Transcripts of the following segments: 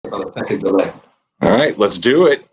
about a second delay. All right, let's do it.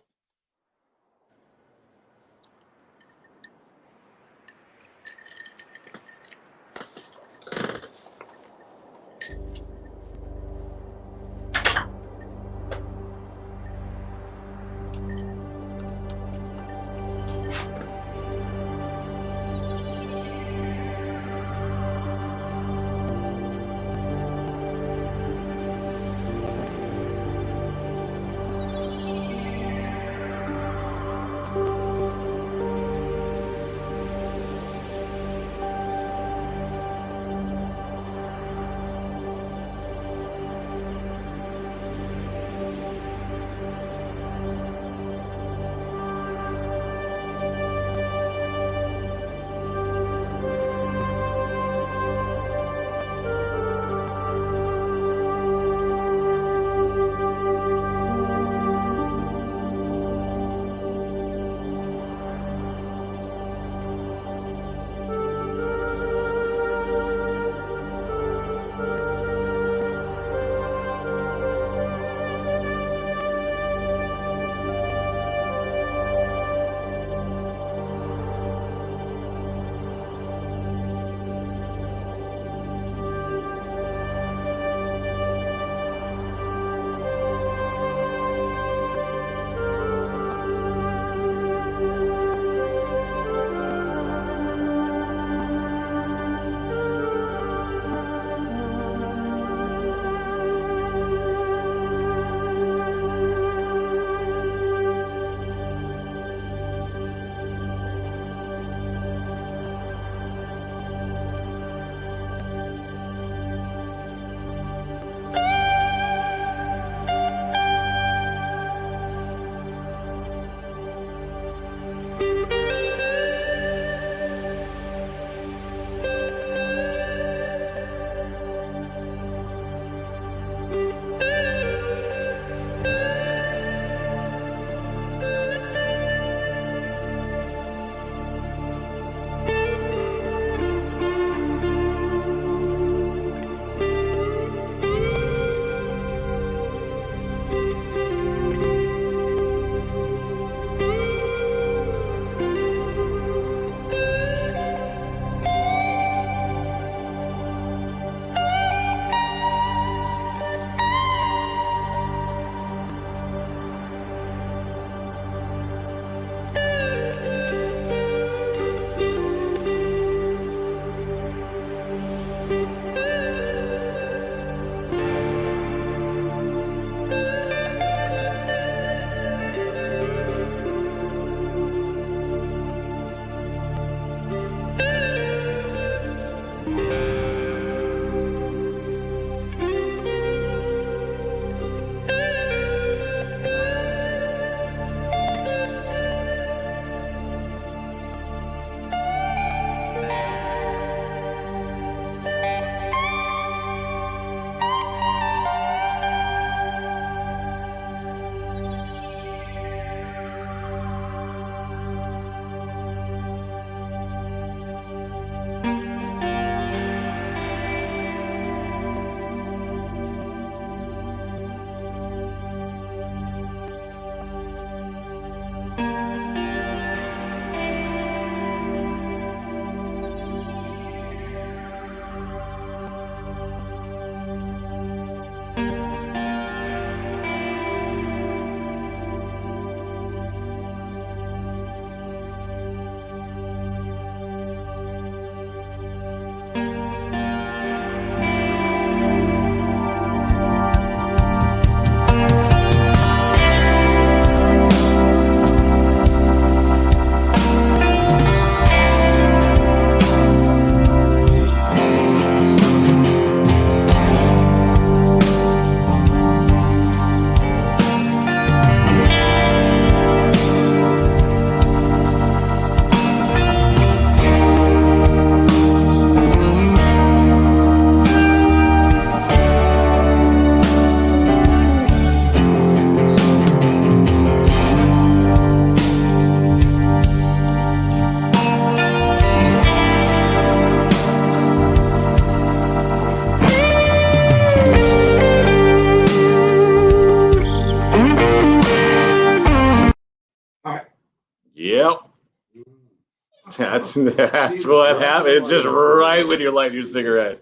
That's what happens. It's just right when you're lighting your cigarette.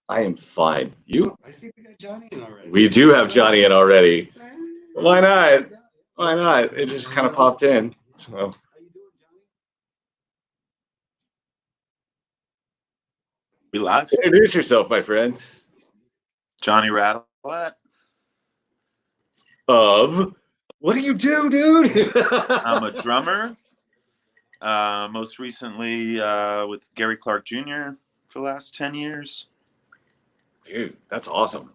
I am fine. You? I see we got Johnny in already. We do have Johnny in already. Why not? Why not? It just kind of popped in. So How you doing, Johnny? We live. introduce yourself, my friend. Johnny Radelat. Of what do you do, dude? I'm a drummer. Most recently with Gary Clark Jr. for the last 10 years. Dude, that's awesome.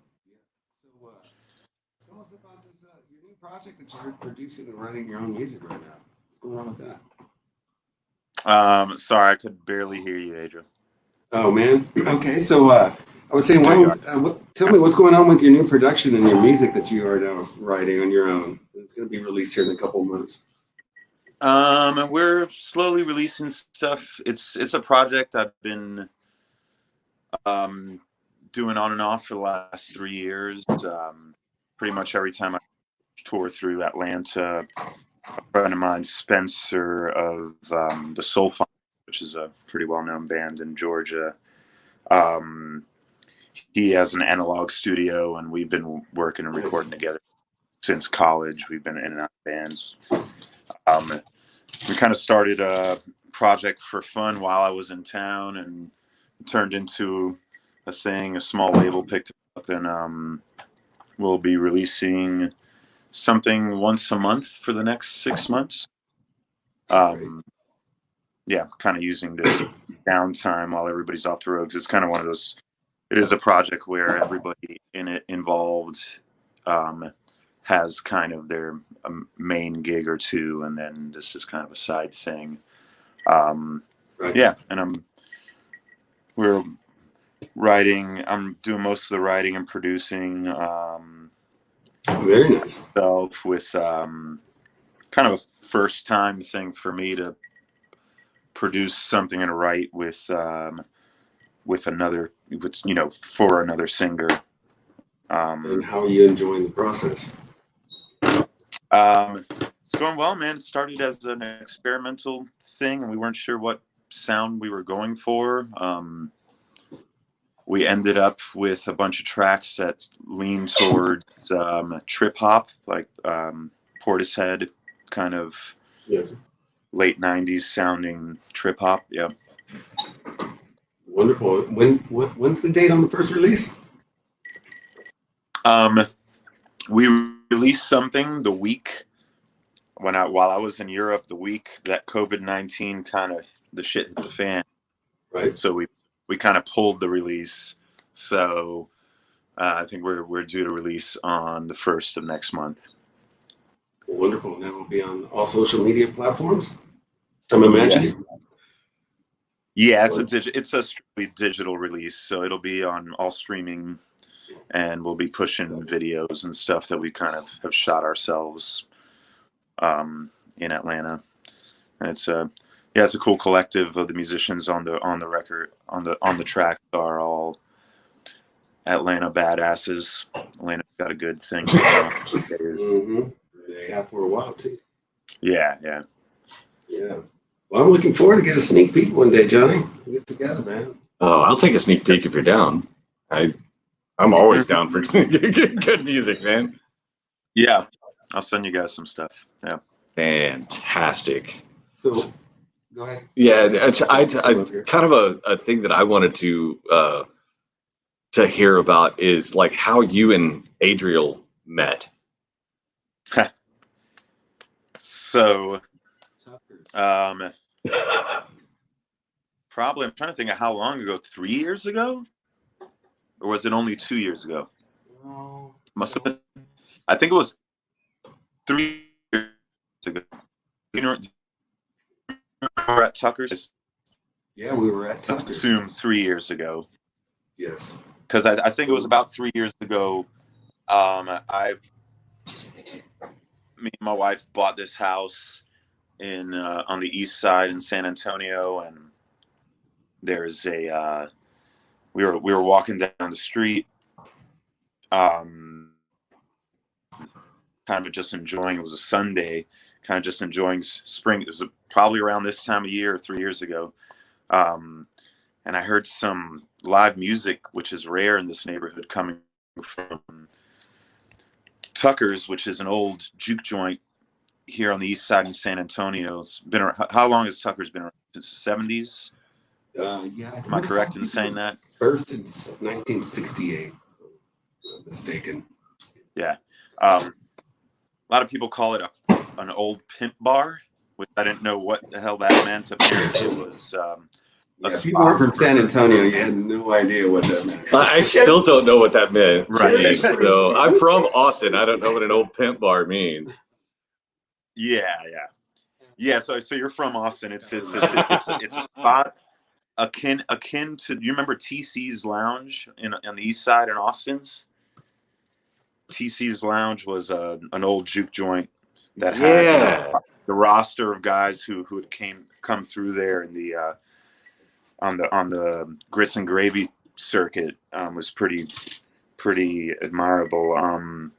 So, tell us about this your new project that you're producing and writing your own music right now. What's going on with that? Sorry, I could barely hear you, Adrian. Oh man. Okay, so I was saying, tell me what's going on with your new production and your music that you are now writing on your own. It's going to be released here in a couple of months. We're slowly releasing stuff. It's a project I've been doing on and off for the last 3 years. Pretty much every time I tour through Atlanta, a friend of mine, Spencer of the Soul Fund, which is a pretty well-known band in Georgia. He has an analog studio, and we've been working and recording together since college. We've been in and out of bands. We kind of started a project for fun while I was in town, and it turned into a thing. A small label picked it up, and we'll be releasing something once a month for the next 6 months. Yeah, kind of using this downtime while everybody's off the road, 'cause it's kind of one of those. It is a project where everybody in it involved has kind of their main gig or two, and then this is kind of a side thing. Yeah, and we're writing. I'm doing most of the writing and producing. Very nice. Stuff with kind of a first time thing for me to produce something and write with another, for another singer. And how are you enjoying the process? It's going well, man. It started as an experimental thing, and we weren't sure what sound we were going for. We ended up with a bunch of tracks that lean towards trip hop, like Portishead, kind of late 90s sounding trip hop. Yeah. Wonderful. When's the date on the first release? We released something the week while I was in Europe, the week that COVID-19 kind of the shit hit the fan. Right. So we kind of pulled the release. So I think we're due to release on the 1st of next month. Wonderful. And that will be on all social media platforms, I'm imagining. Yes. Yeah, it's a strictly digital release, so it'll be on all streaming, and we'll be pushing videos and stuff that we kind of have shot ourselves in Atlanta. And it's a cool collective of the musicians on the record, on the track are all Atlanta badasses. Atlanta's got a good thing going on. Mm-hmm. They have for a while too. Yeah. Well, I'm looking forward to get a sneak peek one day, Johnny. We'll get together, man. Oh, I'll take a sneak peek if you're down. I'm always down for good music, man. Yeah, I'll send you guys some stuff. Yeah. Fantastic. So, go ahead. Yeah, I kind of a thing that I wanted to hear about is like how you and Adriel met. So, probably I'm trying to think of how long ago. 3 years ago, or was it only 2 years ago? Must have been. I think it was 3 years ago. You know, we were at Tucker's. Yeah, we were at Tucker's. I assume 3 years ago. Yes. Because I think it was about 3 years ago. Me and my wife bought this house in on the east side in San Antonio, and there's a we were walking down the street. kind of just enjoying. It was a Sunday, kind of just enjoying spring. It was probably around this time of year, 3 years ago, and I heard some live music, which is rare in this neighborhood, coming from Tucker's, which is an old juke joint here on the east side in San Antonio. It's been around, how long has Tucker's been around? Since the 70s? Yeah. Am I correct in saying that? Birthed in 1968. If I'm mistaken. Yeah. A lot of people call it an old pimp bar, which I didn't know what the hell that meant. Apparently it was if people were from San Antonio, you had no idea what that meant. I still don't know what that meant. Right. So I'm from Austin. I don't know what an old pimp bar means. Yeah. So you're from Austin. It's a spot akin to. You remember TC's Lounge on the east side in Austin's? TC's Lounge was an old juke joint that had the roster of guys who had come through there in the on the grits and gravy circuit. Was pretty admirable.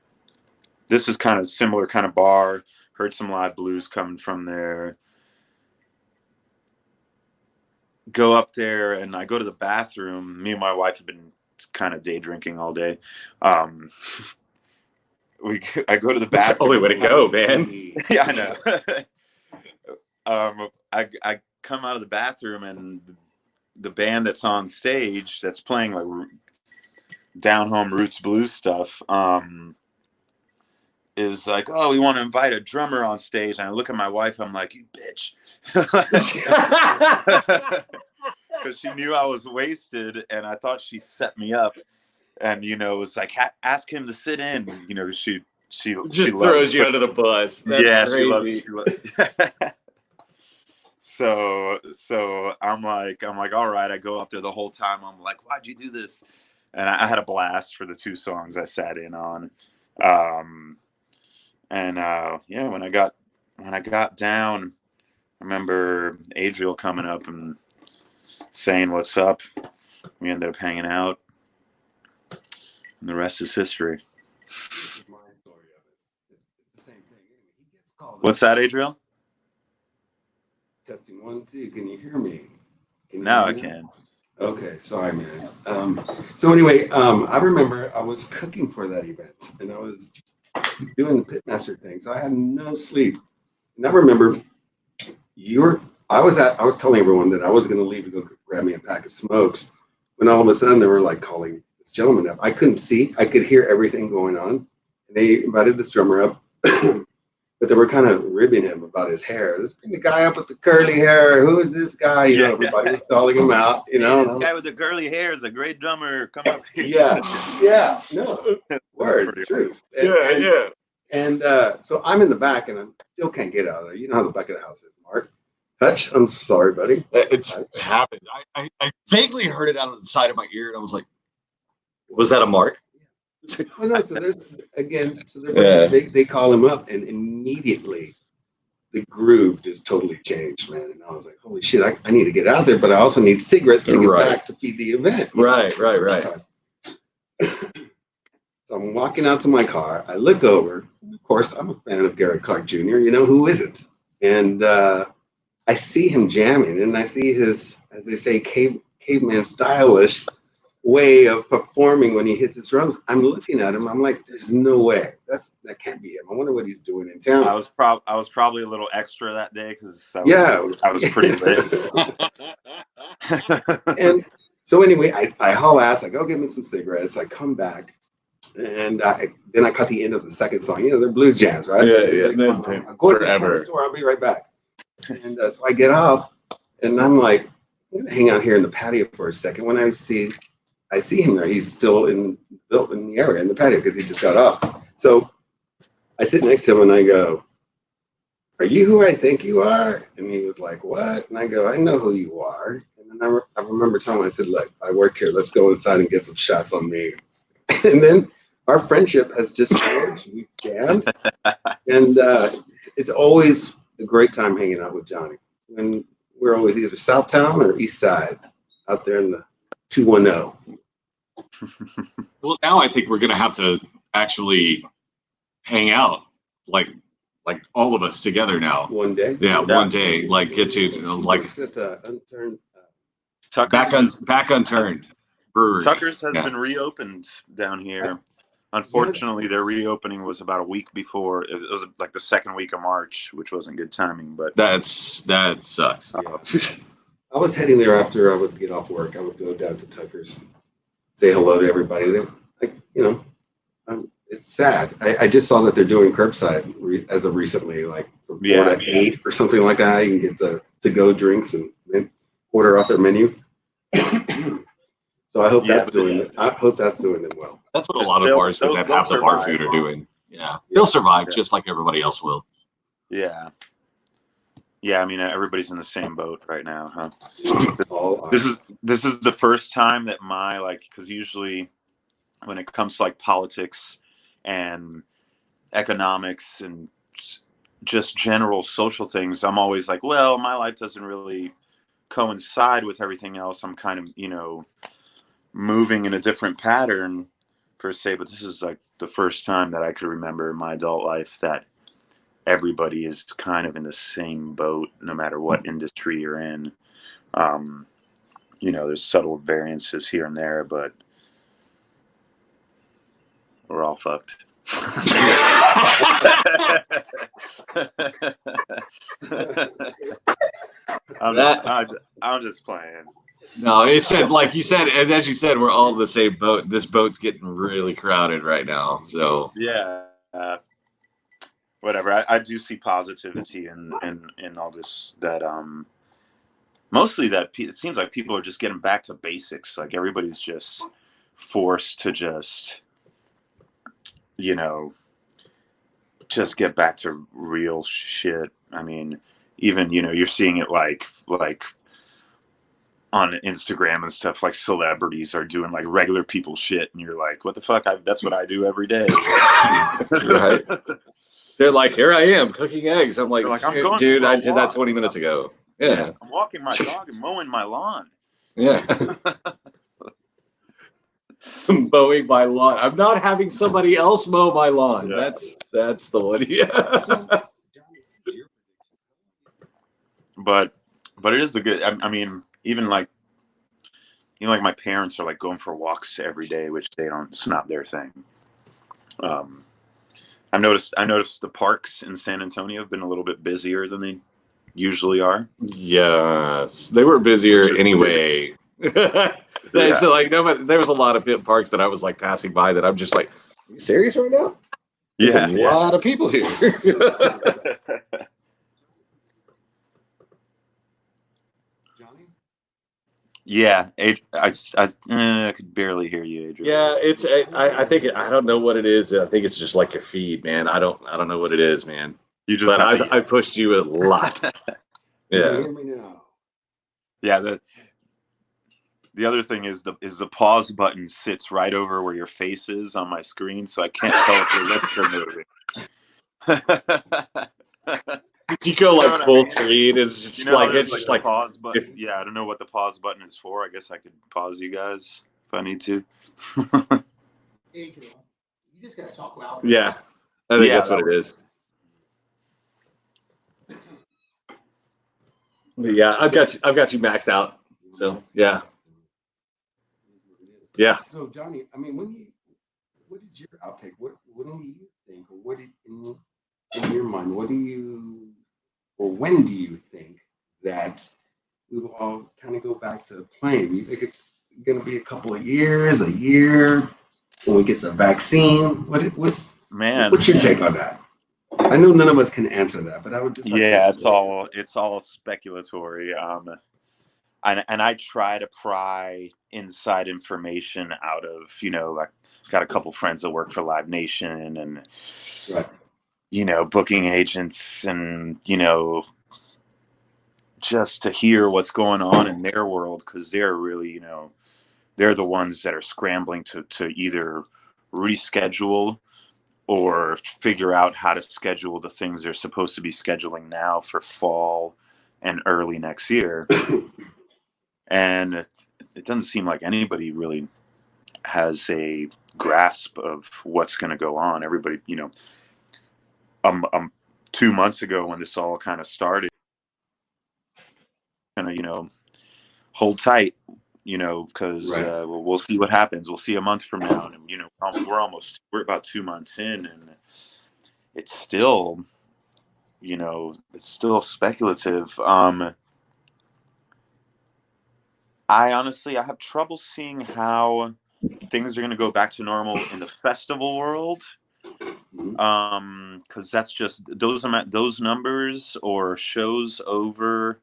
This is kind of similar kind of bar. Heard some live blues coming from there. Go up there and I go to the bathroom. Me and my wife have been kind of day drinking all day. I go to the bathroom. That's the only way to go, man. Yeah, I know. I come out of the bathroom and the band that's on stage that's playing like down home roots blues stuff is like, oh, we want to invite a drummer on stage. And I look at my wife, I'm like, you bitch. Because she knew I was wasted and I thought she set me up. And, it was like, ask him to sit in. She just throws you under the bus. That's crazy. She loves So I'm like, all right. I go up there the whole time. I'm like, why'd you do this? And I had a blast for the 2 songs I sat in on. When I got down, I remember Adriel coming up and saying, what's up? We ended up hanging out. And the rest is history. What's that, Adriel? Testing 1, 2. Can you hear me? Now I can. Okay, sorry, man. So anyway, I remember I was cooking for that event, and I was doing the pitmaster thing, so I had no sleep. And I remember I was telling everyone that I was going to leave to go grab me a pack of smokes, when all of a sudden they were like calling this gentleman up. I couldn't see, I could hear everything going on. And they invited this drummer up, but they were kind of ribbing him about his hair. Let's bring the guy up with the curly hair. Who is this guy? Everybody was calling him out. Hey, this guy with the curly hair is a great drummer. Come up here. Yeah. No, word, truth. And so I'm in the back, and I still can't get out of there. You know how the back of the house is, Mark. Hutch, I'm sorry, buddy. It's happened. I vaguely heard it out of the side of my ear, and I was like, was that a mark? Oh, no, so they call him up, and immediately the groove just totally changed, man. And I was like, holy shit, I need to get out there, but I also need cigarettes to get back to feed the event. Right. So I'm walking out to my car. I look over. Of course, I'm a fan of Gary Clark Jr. Who isn't? And I see him jamming, and I see his, as they say, caveman stylish way of performing when he hits his drums. I'm looking at him. I'm like, there's no way. That can't be him. I wonder what he's doing in town. I was probably a little extra that day because I was pretty lit. And so anyway, I haul ass. I go get me some cigarettes. I come back. And then I cut the end of the second song. They're blues jams, right? Yeah. I'm going to the store. I'll be right back. And so I get off, and I'm like, I'm going to hang out here in the patio for a second. When I see him there, he's still built in the area in the patio because he just got off. So I sit next to him and I go, "Are you who I think you are?" And he was like, "What?" And I go, "I know who you are." And then I remember telling him, I said, "Look, I work here. Let's go inside and get some shots on me." And then our friendship has just changed. We've jammed, and it's always a great time hanging out with Johnny. And we're always either Southtown or East Side, out there in the 210. Well, now I think we're gonna have to actually hang out like all of us together now. One day. Yeah, one day, like get to like unturned. back unturned brewery. Tucker's has been reopened down here. Unfortunately, their reopening was about a week before. It was like the second week of March, which wasn't good timing. But that sucks. Yeah. I was heading there after I would get off work. I would go down to Tucker's, say hello to everybody. They, like, it's sad. I just saw that they're doing curbside as of recently, like from 4 to 8 or something like that. You can get the to-go drinks and order off their menu. So I hope that's doing them. I hope that's doing them well. That's what a lot of bars that have the bar food are doing. Yeah, they'll survive just like everybody else will. Yeah. I mean, everybody's in the same boat right now, huh? This is the first time that because usually when it comes to like politics and economics and just general social things, I'm always like, well, my life doesn't really coincide with everything else. I'm kind of, moving in a different pattern per se, but this is like the first time that I could remember in my adult life that everybody is kind of in the same boat, no matter what industry you're in. There's subtle variances here and there, but we're all fucked. I'm just playing. No, it's like you said, as you said, we're all in the same boat. This boat's getting really crowded right now. So yeah, whatever. I do see positivity in all this. That mostly that it seems like people are just getting back to basics. Like everybody's just forced to just just get back to real shit. I mean, even you're seeing it like on Instagram and stuff, like celebrities are doing like regular people shit, and you're like, what the fuck? That's what I do every day. Right. They're like, here I am cooking eggs. I'm like I'm dude, I did that 20 minutes ago. Yeah. I'm walking my dog and mowing my lawn. Yeah. Mowing my lawn. I'm not having somebody else mow my lawn. Yeah. That's the one. Yeah. But it is a good. I mean, even like my parents are like going for walks every day, which they don't. It's not their thing. I noticed the parks in San Antonio have been a little bit busier than they usually are. Yes, they were busier anyway. Yeah. So like, no, there was a lot of parks that I was like passing by that I'm just like, are you serious right now? There's a lot of people here. Johnny? Yeah, I could barely hear you, Adrian. Yeah, I think I don't know what it is. I think it's just like your feed, man. I don't know what it is, man. I pushed you a lot. Yeah. Hear me now. Yeah. The other thing is the pause button sits right over where your face is on my screen, so I can't tell if your lips are moving. You go like full screen. It's just it's like pause button. I don't know what the pause button is for. I guess I could pause you guys if I need to. You just gotta talk loud. Yeah, I think that's what it is. Yeah, I've got you maxed out. So yeah. Yeah. So Johnny, I mean, what is your outtake? What do you think, or what in your mind? When do you think that we will all kind of go back to playing? You think it's going to be a couple of years, a year, when we get the vaccine? What's your take on that? I know none of us can answer that, but I would just it's all speculatory. And I try to pry inside information out of, I got a couple friends that work for Live Nation and, right. Booking agents and, just to hear what's going on in their world, because they're really, they're the ones that are scrambling to either reschedule or figure out how to schedule the things they're supposed to be scheduling now for fall and early next year. And it doesn't seem like anybody really has a grasp of what's going to go on. Everybody, 2 months ago when this all kind of started, kind of, you know, hold tight, you know, because we'll see what happens. We'll see a month from now, and you know, we're about 2 months in, and it's still, you know, it's still speculative. I honestly have trouble seeing how things are going to go back to normal in the festival world. Because that's just those numbers or shows over.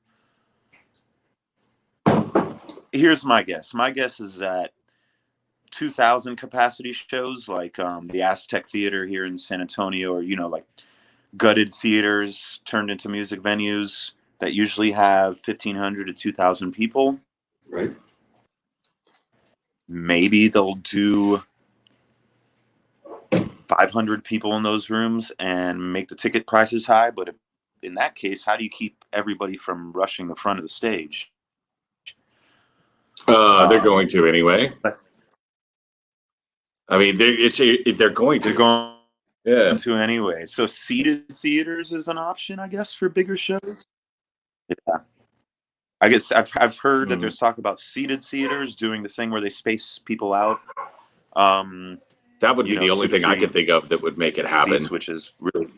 Here's my guess. My guess is that 2,000 capacity shows like the Aztec Theater here in San Antonio, or, you know, like gutted theaters turned into music venues that usually have 1,500 to 2,000 people. Right. Maybe they'll do 500 people in those rooms and make the ticket prices high. But in that case, how do you keep everybody from rushing the front of the stage? They're going to anyway. I mean, they're going to. They're going Yeah. to anyway. So seated theaters is an option, I guess, for bigger shows. Yeah. I guess I've heard that there's talk about seated theaters doing the thing where they space people out. That would be the only thing I could think of that would make it happen. Seats, which is really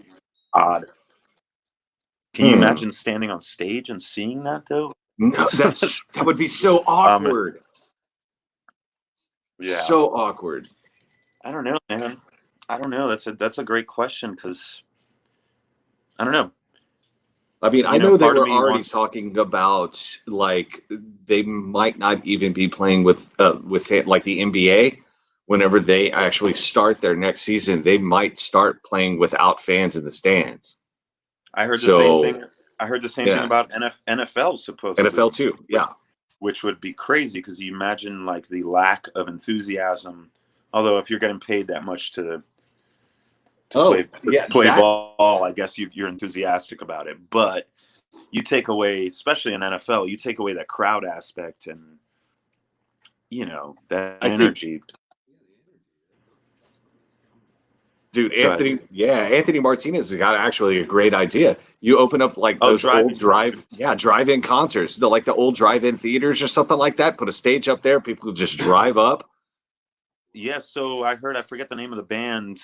odd. Can you imagine standing on stage and seeing that, though? No, that would be so awkward. Yeah. So awkward. I don't know, man. I don't know. That's a great question, because I don't know. I mean, I know they were already talking about, like, they might not even be playing with like the NBA. Whenever they actually start their next season, they might start playing without fans in the stands. I heard the same thing. I heard the same thing about NFL, supposedly. NFL too, yeah. Which would be crazy, because you imagine like the lack of enthusiasm. Although if you're getting paid that much to play ball, I guess you're enthusiastic about it. But you take away, especially in NFL, you take away that crowd aspect and, you know, that energy. Dude, Anthony Martinez has got actually a great idea. You open up like those old drive-in concerts, like the old drive-in theaters or something like that. Put a stage up there, people just drive up. Yeah, so I forget the name of the band.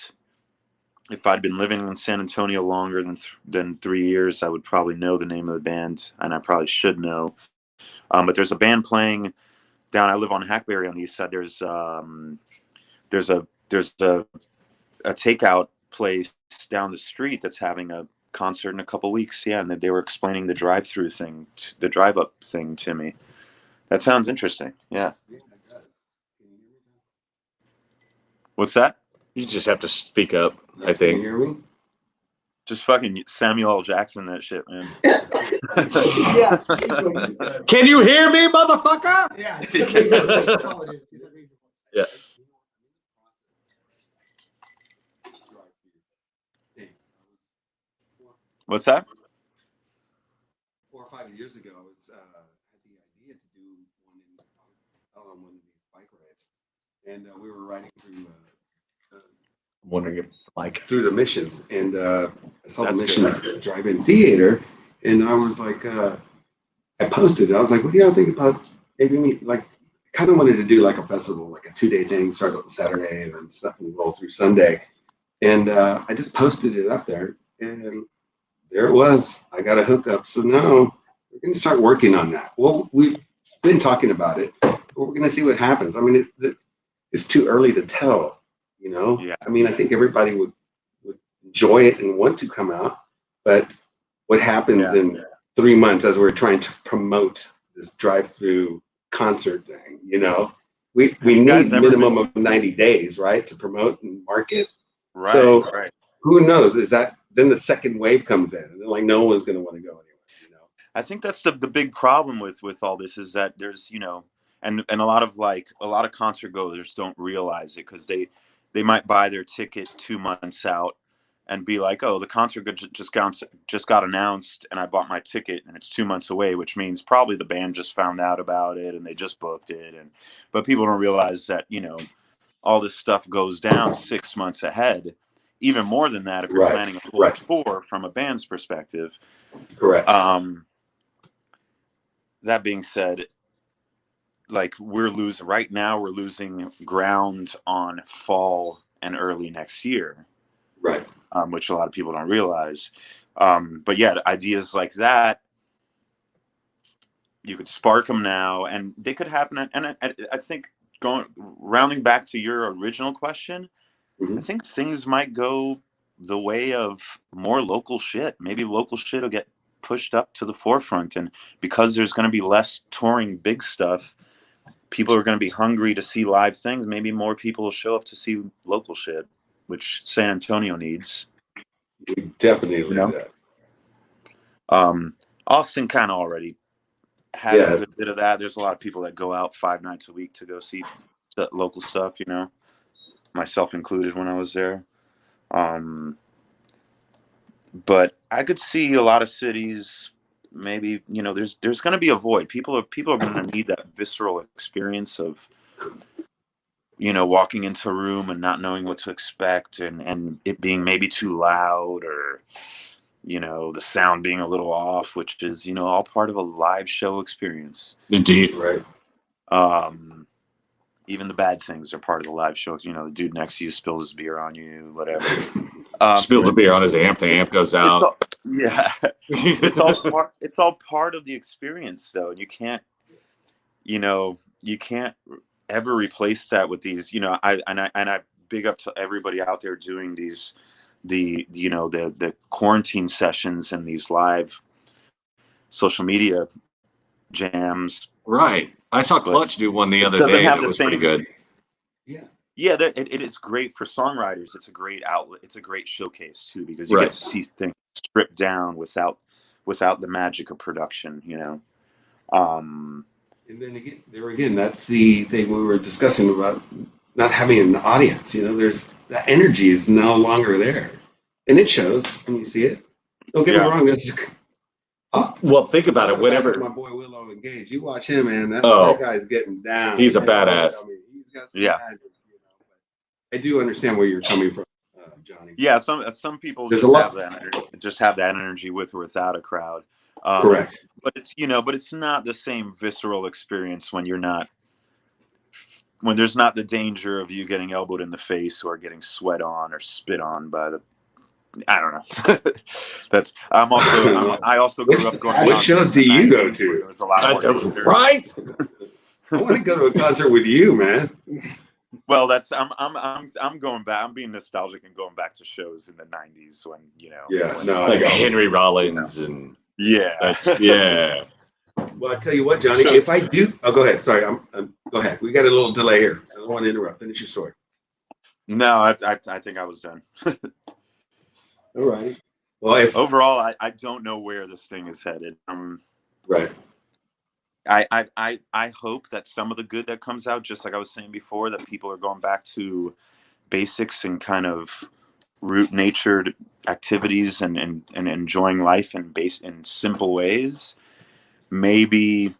If I'd been living in San Antonio longer than 3 years, I would probably know the name of the band, and I probably should know. But there's a band playing down. I live on Hackberry on the east side. There's a takeout place down the street that's having a concert in a couple weeks. Yeah, and they were explaining the drive-up thing to me. That sounds interesting. Yeah. What's that? You just have to speak up, I think. Can you hear me? Just fucking Samuel L. Jackson that shit, man. Yeah. Can you hear me, motherfucker? Yeah. Yeah. What's that? 4 or 5 years ago, I had the idea to do one of these bike rides, and we were riding through. I'm wondering if it's like through the Missions, and I saw the Mission drive-in theater, and I was like, I posted it. I was like, what do y'all think about maybe me? Like, kind of wanted to do like a festival, like a 2-day thing, start on Saturday and stuff, and roll through Sunday. And I just posted it up there, and there it was. I got a hookup. So now we're going to start working on that. Well, we've been talking about it, but we're going to see what happens. I mean, it's too early to tell, you know? Yeah. I mean, I think everybody would enjoy it and want to come out, but what happens in 3 months as we're trying to promote this drive-through concert thing, you know? We need minimum of 90 days, right, to promote and market. Right. So who knows? Is that then the second wave comes in, and like no one's going to want to go anywhere, you know? I think that's the big problem with all this, is that there's, you know, and a lot of concert goers don't realize it, because they might buy their ticket 2 months out and be like, oh, the concert just got announced and I bought my ticket and it's 2 months away, which means probably the band just found out about it and they just booked it. But people don't realize that, you know, all this stuff goes down 6 months ahead, even more than that if you're planning a full tour from a band's perspective. Correct. That being said, like we're losing ground on fall and early next year. Right. Which a lot of people don't realize. But yeah, ideas like that, you could spark them now and they could happen. And I think rounding back to your original question, I think things might go the way of more local shit. Maybe local shit will get pushed up to the forefront. And because there's going to be less touring big stuff, people are going to be hungry to see live things. Maybe more people will show up to see local shit, which San Antonio needs. We definitely need that. Austin kind of already has a good bit of that. There's a lot of people that go out 5 nights a week to go see local stuff, you know, myself included when I was there. But I could see a lot of cities, maybe, you know, there's going to be a void. People are going to need that visceral experience of, you know, walking into a room and not knowing what to expect and it being maybe too loud or, you know, the sound being a little off, which is, you know, all part of a live show experience. Indeed. Right. Even the bad things are part of the live show. You know, the dude next to you spills his beer on you, whatever. Spills the beer on his amp, the amp goes out. It's all part of the experience, though. And you can't ever replace that with these, you know, I big up to everybody out there doing the quarantine sessions and these live social media jams. Right. I saw Clutch do one the other day that was pretty good. Yeah, it is great for songwriters. It's a great outlet. It's a great showcase too, because you get to see things stripped down without the magic of production, you know. And then again, that's the thing we were discussing about not having an audience. You know, there's that energy is no longer there, and it shows when you see it. Don't get me wrong. Well, think about it. Whenever my boy Willow engaged, you watch him, man. That guy's getting down. He's a badass. I mean, he's got some magic, you know. But I do understand where you're coming from, Johnny. Yeah, some people just have that energy with or without a crowd. Correct. But it's not the same visceral experience when there's not the danger of you getting elbowed in the face or getting sweat on or spit on by the. I don't know. I also grew up going. What shows do you go to? There was a lot more right. I want to go to a concert with you, man. Well, I'm going back. I'm being nostalgic and going back to shows in the '90s when, you know. Like Henry Rollins and. Yeah. Well, I tell you what, Johnny. If I do, go ahead. Sorry, go ahead. We got a little delay here. I don't want to interrupt. Finish your story. No, I think I was done. All right. Well, overall, I don't know where this thing is headed. Right. I hope that some of the good that comes out, just like I was saying before, that people are going back to basics and kind of root natured activities and enjoying life in simple ways. Maybe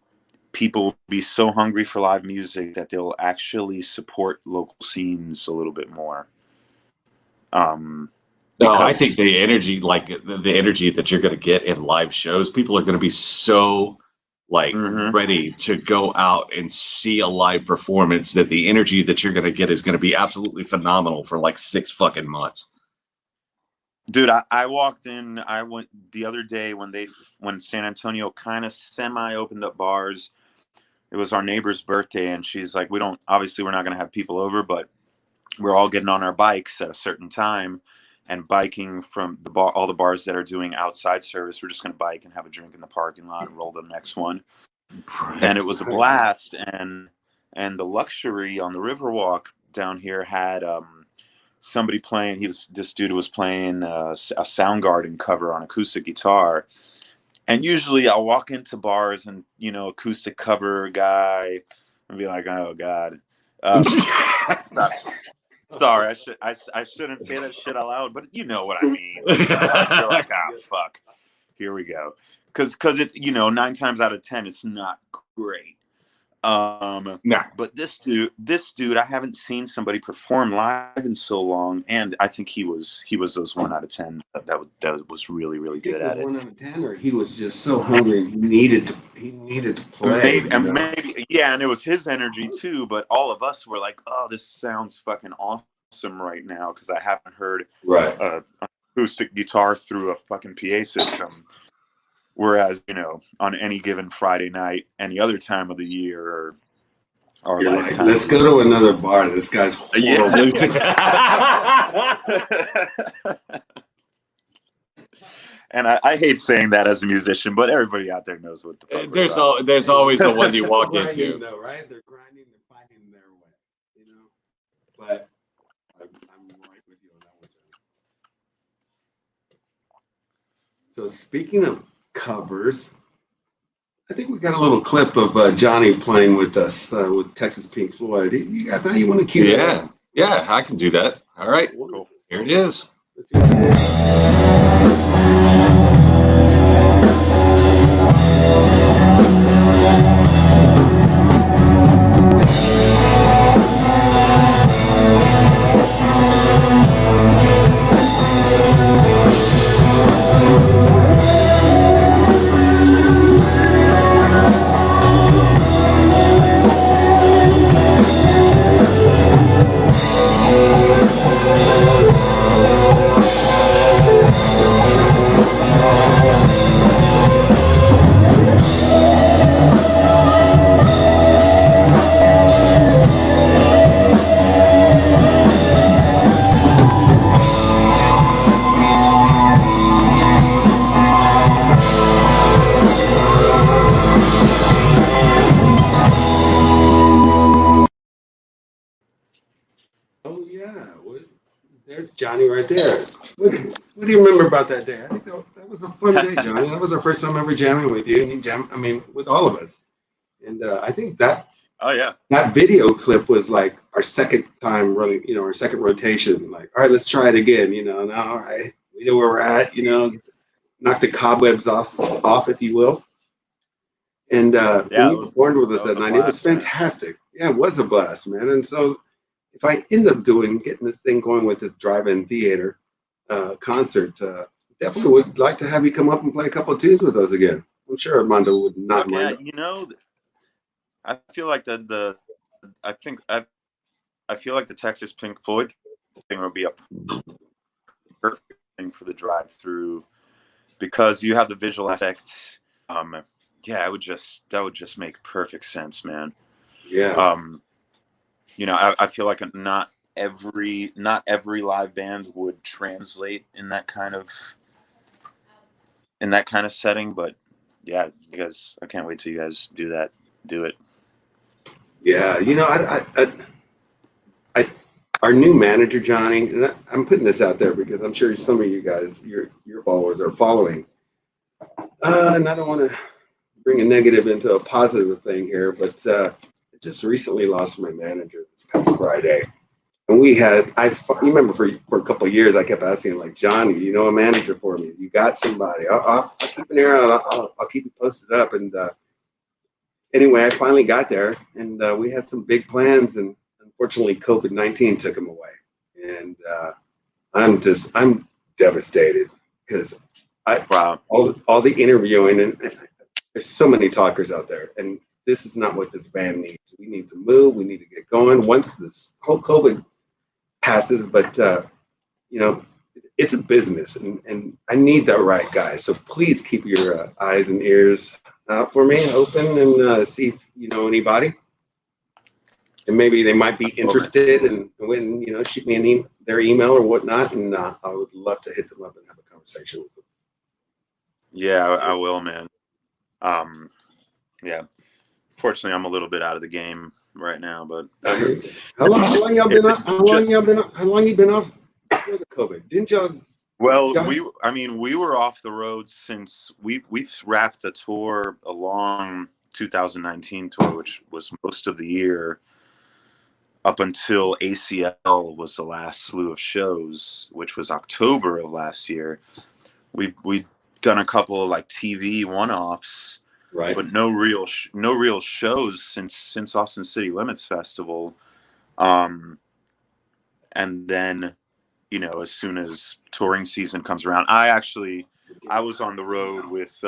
people will be so hungry for live music that they'll actually support local scenes a little bit more. No, I think the energy, like the energy that you're going to get in live shows, people are going to be so ready to go out and see a live performance that the energy that you're going to get is going to be absolutely phenomenal for like 6 fucking months. Dude, I walked in. I went the other day when San Antonio kind of semi opened up bars. It was our neighbor's birthday, and she's like, we're not going to have people over, but we're all getting on our bikes at a certain time and biking from the bar, all the bars that are doing outside service. We're just going to bike and have a drink in the parking lot and roll the next one. Right. And it was a blast. And the Luxury on the Riverwalk down here had somebody playing. This dude was playing a Soundgarden cover on acoustic guitar. And usually I'll walk into bars and, you know, acoustic cover guy and be like, oh God. Sorry, I shouldn't say that shit out loud, but you know what I mean. You're like, fuck, here we go. Because it's, you know, 9 times out of 10, it's not great. Nah. But this dude, I haven't seen somebody perform live in so long, and I think he was those 1 out of 10 that was really, really good at it. 1 out of 10, or he was just so hungry he needed to play. Maybe, yeah, and it was his energy too. But all of us were like, "Oh, this sounds fucking awesome right now," because I haven't heard an acoustic guitar through a fucking PA system. Whereas, on any given Friday night, any other time of the year, or like, let's go to another bar. This guy's horrible. And I hate saying that as a musician, but everybody out there knows what the fuck. There's always the one you walk into. Though, right? They're grinding and finding their way, But I'm right with you on that one, Johnny. So speaking of covers, I think we got a little clip of Johnny playing with us with Texas Pink Floyd. You got that? You want to cue that? Yeah, I can do that. All right, cool. Here it is. Let's see what it is. There's Johnny right there. What do you remember about that day? I think that was a fun day, Johnny. That was our first time ever jamming with you, and you jam. I mean, with all of us. And I think that. Oh yeah. That video clip was like our second time running. Our second rotation. Like, all right, let's try it again. Now, all right, we know where we're at. Knock the cobwebs off, if you will. And when you performed with us that night, it was fantastic. Man. Yeah, it was a blast, man. And so, if I end up getting this thing going with this drive-in theater concert, definitely would like to have you come up and play a couple of tunes with us again. I'm sure Armando would not mind. I feel like I feel like the Texas Pink Floyd thing would be a perfect thing for the drive-through because you have the visual aspect. Yeah, that would just make perfect sense, man. Yeah. I feel like not every live band would translate in that kind of setting, but yeah, you guys, I can't wait till you guys do it. Yeah, our new manager, Johnny, and I'm putting this out there because I'm sure some of you guys, your followers are following, and I don't want to bring a negative into a positive thing here, but I just recently lost my manager this past Friday. And you remember for a couple of years, I kept asking him, like, Johnny, a manager for me? You got somebody? I'll keep an ear out. I'll keep you posted up. And anyway, I finally got there, and we had some big plans, and unfortunately, COVID-19 took him away. And I'm devastated because all the interviewing, and there's so many talkers out there, and this is not what this band needs. We need to move. We need to get going once this whole COVID passes. But it's a business, and I need the right guy. So please keep your eyes and ears out for me, open, and see if you know anybody. And maybe they might be interested, and when shoot me their email or whatnot, and I would love to hit them up and have a conversation with them. Yeah, I will, man. Yeah. Fortunately, I'm a little bit out of the game right now, but how long y'all been off? How long you been off before the COVID? Didn't y'all? Well, we were off the road since we've wrapped a tour, a long 2019 tour, which was most of the year up until ACL was the last slew of shows, which was October of last year. We've done a couple of like TV one-offs. Right. but no real shows since Austin City Limits Festival. And then, as soon as touring season comes around, I was on the road with.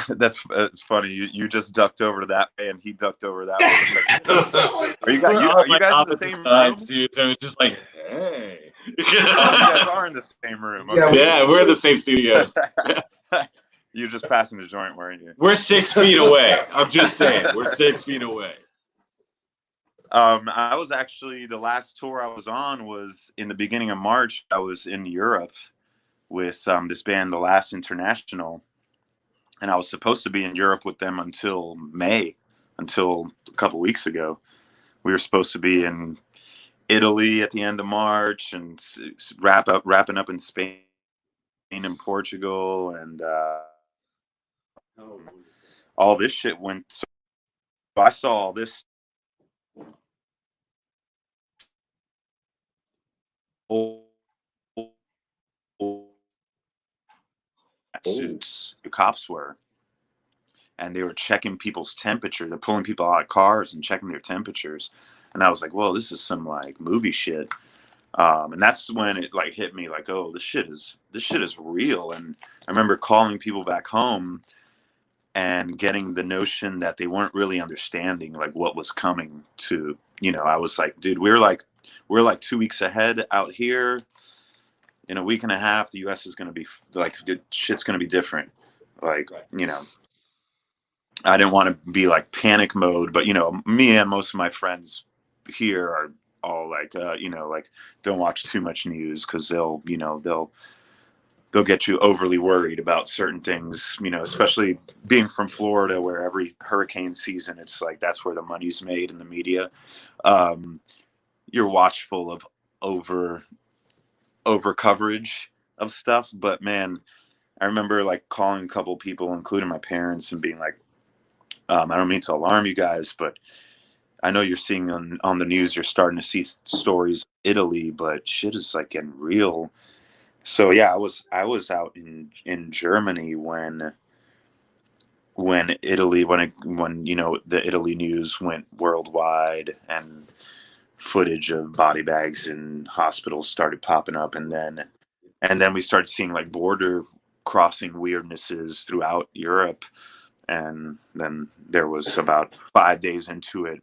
It's funny. You just ducked over to that way, and he ducked over that way. Are you guys in the same room? Dude, so it's just like, hey. Oh, you guys are in the same room. Yeah, Okay. Yeah, we're in the same studio. You're just passing the joint, weren't you? We're 6 feet away. I'm just saying, we're 6 feet away. I was actually, the last tour I was on was in the beginning of March. I was in Europe with this band, The Last International, and I was supposed to be in Europe with them until May, until a couple weeks ago. We were supposed to be in Italy at the end of March and wrapping up in Spain and Portugal, and all this shit went. So I saw all this suits the cops were, and they were checking people's temperature. They're pulling people out of cars and checking their temperatures, and I was like, "Whoa, this is some like movie shit." And that's when it like hit me, like, "Oh, this shit is real." And I remember calling people back home and getting the notion that they weren't really understanding like what was coming to. I was like, "Dude, we're like 2 weeks ahead out here. In a week and a half, the U.S. is going to be like, shit's going to be different." Like, I didn't want to be like panic mode, but me and most of my friends here are all like, like, don't watch too much news because they'll get you overly worried about certain things, especially being from Florida, where every hurricane season, it's like, that's where the money's made in the media. You're watchful of over coverage of stuff. But man, I remember like calling a couple of people, including my parents, and being like, I don't mean to alarm you guys, but I know you're seeing on the news, you're starting to see stories of Italy, but shit is like getting real. So yeah, I was out in Germany when Italy, when the Italy news went worldwide, and footage of body bags in hospitals started popping up, and then we started seeing like border crossing weirdnesses throughout Europe. And then there was about 5 days into it,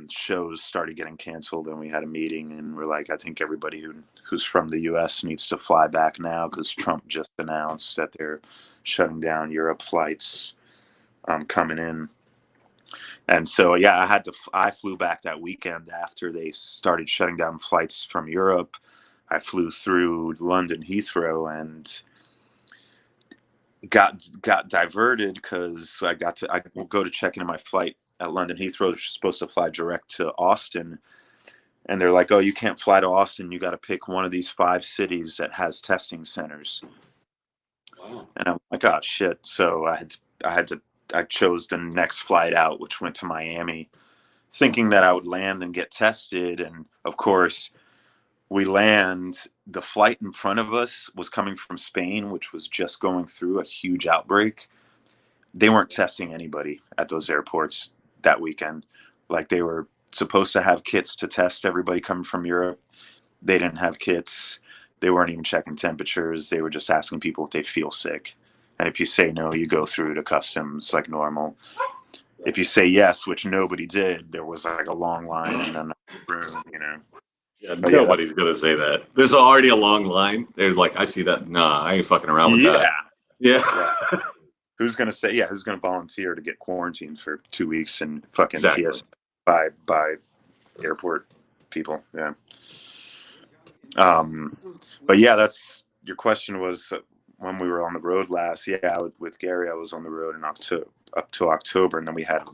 shows started getting canceled, and we had a meeting, and we're like, I think everybody who's from the US needs to fly back now, because Trump just announced that they're shutting down Europe flights coming in. And so, yeah, I flew back that weekend after they started shutting down flights from Europe. I flew through London Heathrow and got diverted because I will go to check into my flight at London Heathrow, which is supposed to fly direct to Austin. And they're like, "Oh, you can't fly to Austin. You got to pick one of these 5 cities that has testing centers." Wow. And I'm like, "Oh shit!" So I chose the next flight out, which went to Miami, thinking that I would land and get tested. And of course, we land. The flight in front of us was coming from Spain, which was just going through a huge outbreak. They weren't testing anybody at those airports that weekend. Like, they were supposed to have kits to test everybody coming from Europe. They didn't have kits. They weren't even checking temperatures. They were just asking people if they feel sick. And if you say no, you go through to customs like normal. If you say yes, which nobody did, there was like a long line in the room, Yeah, nobody's gonna say that. There's already a long line. They're like, I see that. Nah, I ain't fucking around with that. Yeah. Right. Who's gonna volunteer to get quarantined for 2 weeks and fucking TS by airport people? Yeah. But yeah, that's your question was when we were on the road last. Yeah, with Gary, I was on the road in up to October, and then we had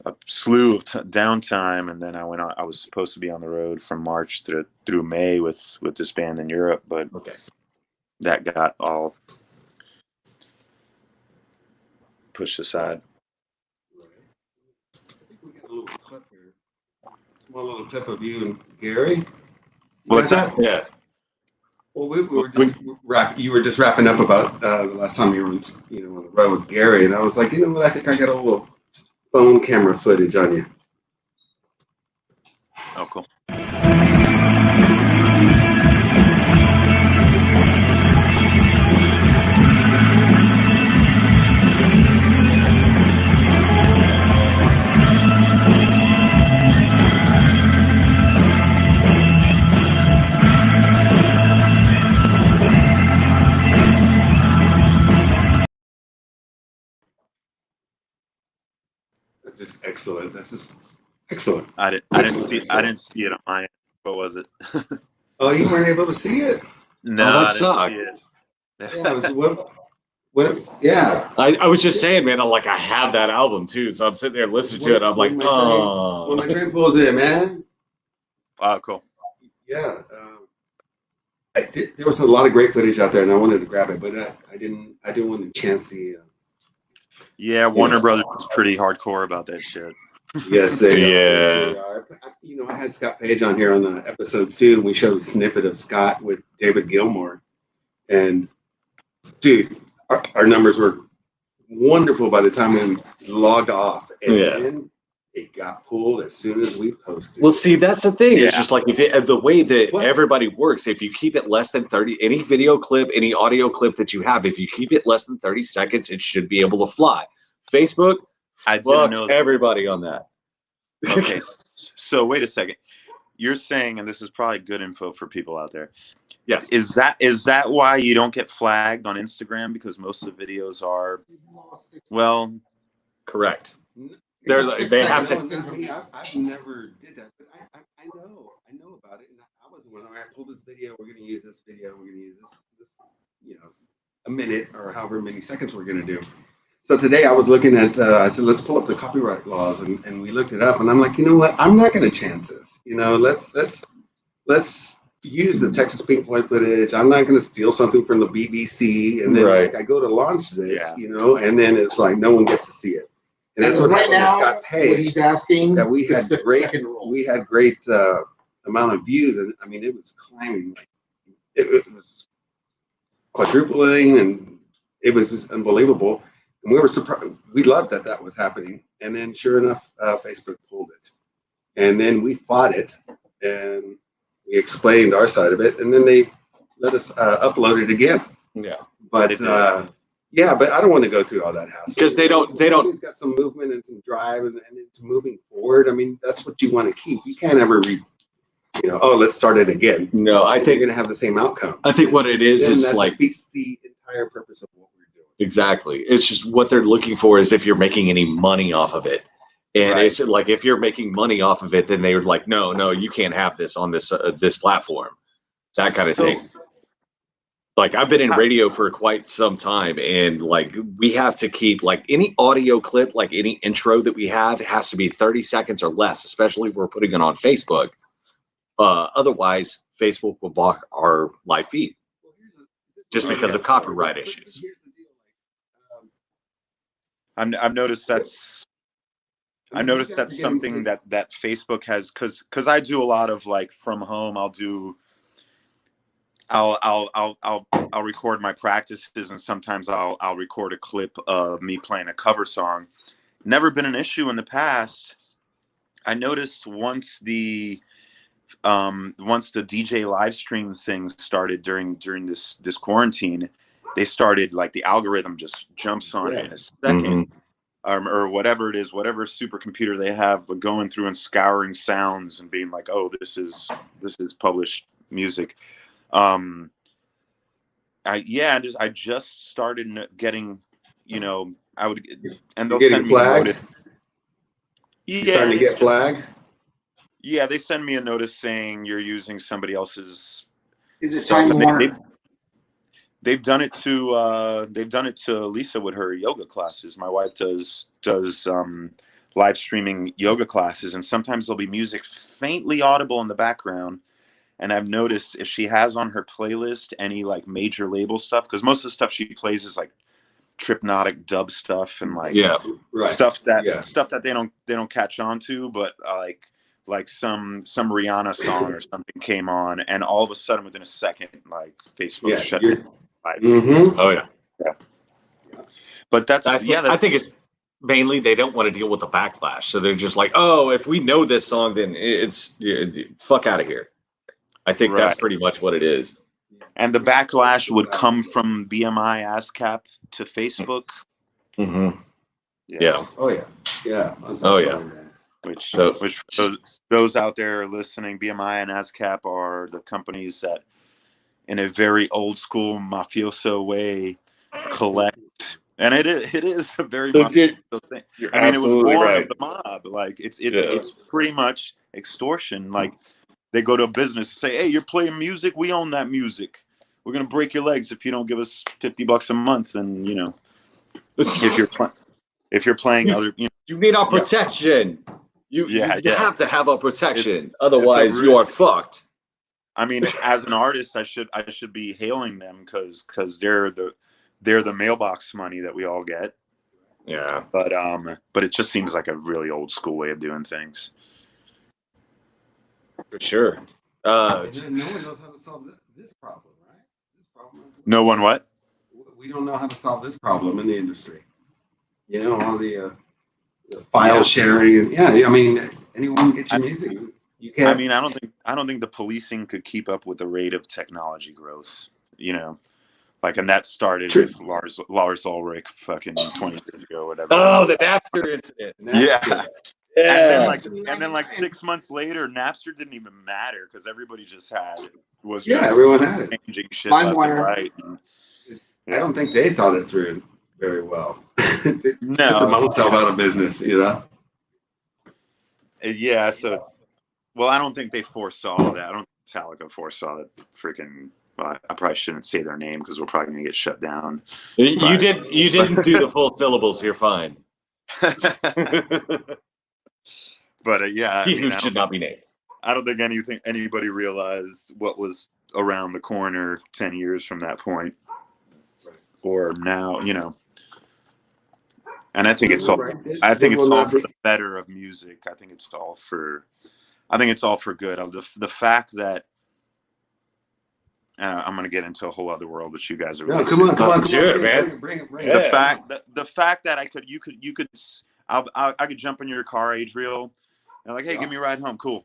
a slew of downtime, and then I went on. I was supposed to be on the road from March through May with this band in Europe, but that got all pushed aside. I think we got a little clip here. Small little clip of you and Gary. What's that? Yeah. Well, we were just you were just wrapping up about the last time you were, on the road with Gary, and I was like, you know what? I think I got a little phone camera footage on you. Oh, cool. That's just excellent. That's just excellent. I didn't see it on my end. What was it? Oh, you weren't able to see it? No, that I sucked. didn't see it. Yeah, it was, yeah. I was just saying, man, I have that album too, so I'm sitting there listening to it. I'm like, when oh. my train pulls in, man. Oh, cool. Yeah. There was a lot of great footage out there, and I wanted to grab it, but I didn't want to chance the. Yeah, Warner Brothers is pretty hardcore about that shit. Yes, they Yeah. are. Yes, they are. I had Scott Page on here on episode 2, and we showed a snippet of Scott with David Gilmour, and dude, our numbers were wonderful by the time we logged off, and then it got pulled as soon as we posted. Well, see, that's the thing. Yeah. It's just like the way that everybody works, if you keep it less than 30, any video clip, any audio clip that you have, if you keep it less than 30 seconds, it should be able to fly. Facebook, fucks everybody on that. Okay, so wait a second. You're saying, and this is probably good info for people out there. Yes. Is that why you don't get flagged on Instagram? Because most of the videos are, well, correct. They have to. I've never did that, but I know about it, and I was the one. All right, pull this video. We're going to use this video. We're going to use this, a minute or however many seconds we're going to do. So today I was looking at. I said, let's pull up the copyright laws, and we looked it up, and I'm like, you know what? I'm not going to chance this. Let's use the Texas Pink Floyd footage. I'm not going to steal something from the BBC, and then I go to launch this, and then it's like no one gets to see it. And that's what right now, Scott Page, what he's asking that we had great amount of views, and I mean it was climbing, like it was quadrupling, and it was just unbelievable. And we were surprised. We loved that was happening, and then sure enough, Facebook pulled it, and then we fought it, and we explained our side of it, and then they let us upload it again. Yeah, but. Yeah, but I don't want to go through all that hassle. Because they don't. It's got some movement and some drive, and it's moving forward. I mean, that's what you want to keep. You can't ever let's start it again. No, I think you're going to have the same outcome. I think what it is that like defeats the entire purpose of what we're doing. Exactly. It's just what they're looking for is if you're making any money off of it. And it's like if you're making money off of it, then they would like, no, you can't have this on this platform, that kind of thing. Like I've been in radio for quite some time, and like we have to keep like any audio clip, like any intro that we have, it has to be 30 seconds or less, especially if we're putting it on Facebook. Otherwise, Facebook will block our live feed just because of copyright issues. I've noticed that's something that Facebook has, because I do a lot of like from home. I'll record my practices, and sometimes I'll record a clip of me playing a cover song. Never been an issue in the past. I noticed once the DJ live stream thing started during this quarantine, they started like the algorithm just jumps on it in a second. Or whatever it is, whatever supercomputer they have going through and scouring sounds and being like, oh, this is published music. I just started getting, I would, and they'll send me a notice. You're starting to get flagged? Yeah, they send me a notice saying you're using somebody else's stuff. They've done it to Lisa with her yoga classes. My wife does live streaming yoga classes, and sometimes there'll be music faintly audible in the background. And I've noticed if she has on her playlist any like major label stuff, because most of the stuff she plays is like Tripnotic dub stuff and like stuff that they don't catch on to, but like some Rihanna song or something came on, and all of a sudden within a second, like Facebook shut it. Oh yeah. But I think it's mainly they don't want to deal with the backlash, so they're just like, oh, if we know this song, then it's fuck out of here. I think that's pretty much what it is. And the backlash would come from BMI ASCAP to Facebook. Mm-hmm. Yeah. Oh yeah. Yeah. Oh yeah. Which those out there listening, BMI and ASCAP are the companies that, in a very old school mafioso way, collect. And it is a very mafioso thing. I mean, it was born of the mob. Like it's pretty much extortion. Like they go to a business and say, "Hey, you're playing music. We own that music. We're gonna break your legs if you don't give us $50 a month." And you know, if you're playing other, you need our protection. You have to have our protection. Otherwise, you are fucked. I mean, as an artist, I should be hailing them because they're the mailbox money that we all get. Yeah. But it just seems like a really old school way of doing things. For sure. No one knows how to solve this problem, right? This problem is no one what? We don't know how to solve this problem in the industry. You know, all the file sharing. I mean, anyone can get your music. You can't. I mean, I don't think the policing could keep up with the rate of technology growth. You know, like, and that started with Lars Ulrich fucking 20 years ago, or whatever. Oh, the Napster incident. Yeah. And then like 6 months later, Napster didn't even matter because everybody everyone had it. Changing shit left and right. I don't think they thought it through very well. No, the motel out of business, you know. Yeah, so well, I don't think they foresaw that. I don't think Metallica foresaw that freaking. Well, I probably shouldn't say their name because we're probably gonna get shut down. You didn't do the full syllables. You're fine. But yeah, he who should not be named. I don't think anybody realized what was around the corner 10 years from that point, or now, you know. And I think it's all. I think it's all for the better of music. I think it's all for good. The fact that I'm going to get into a whole other world, which you guys are. No, come on, sure, man. Bring it. The fact that I could jump in your car, Adriel, and like, hey, give me a ride home. Cool.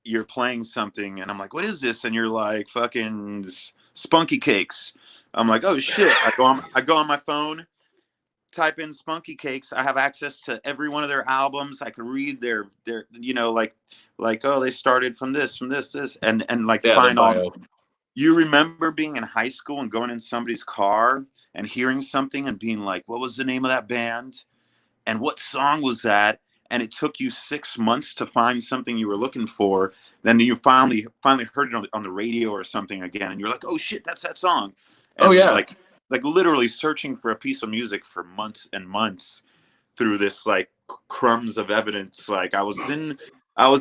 You're playing something, and I'm like, what is this? And you're like, fucking Spunky Cakes. I'm like, oh shit. I go on my phone, type in Spunky Cakes. I have access to every one of their albums. I can read their you know, like oh, they started from this, and like find all. You remember being in high school and going in somebody's car and hearing something and being like, what was the name of that band? And what song was that? And it took you 6 months to find something you were looking for. Then you finally heard it on the radio or something again. And you're like, oh shit, that's that song. And like literally searching for a piece of music for months and months through this like crumbs of evidence. Like I was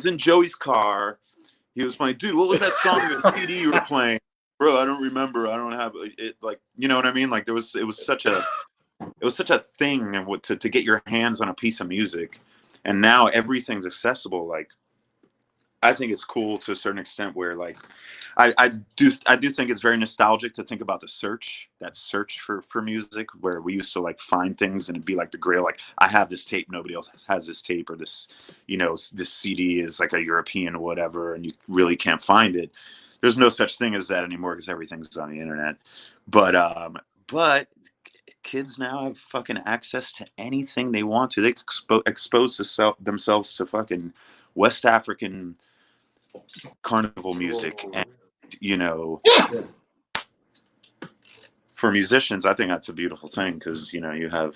in Joey's car. He was playing, dude, what was that song, that CD you were playing? Bro, I don't remember. I don't have it. Like, you know what I mean? Like it was such a thing to get your hands on a piece of music. And now everything's accessible. Like, I think it's cool to a certain extent where like, I do think it's very nostalgic to think about that search for music, where we used to like find things and it'd be like the grail. Like, I have this tape, nobody else has this tape, or this, you know, this CD is like a European or whatever, and you really can't find it. There's no such thing as that anymore because everything's on the internet. But kids now have fucking access to anything they want to. They expose themselves to fucking West African carnival music, and you know, for musicians, I think that's a beautiful thing because you know you have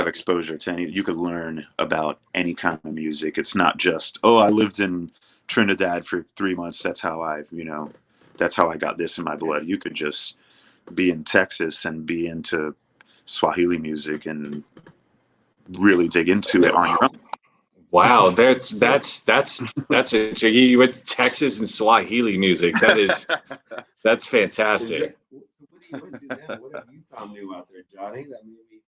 exposure to any. You could learn about any kind of music. It's not just, oh, I lived in Trinidad for 3 months. That's how I got this in my blood. You could just be in Texas and be into Swahili music and really dig into it on your own. Wow, that's it, Jiggy. You went to Texas and Swahili music. That's fantastic. What have you found new out there, Johnny? That maybe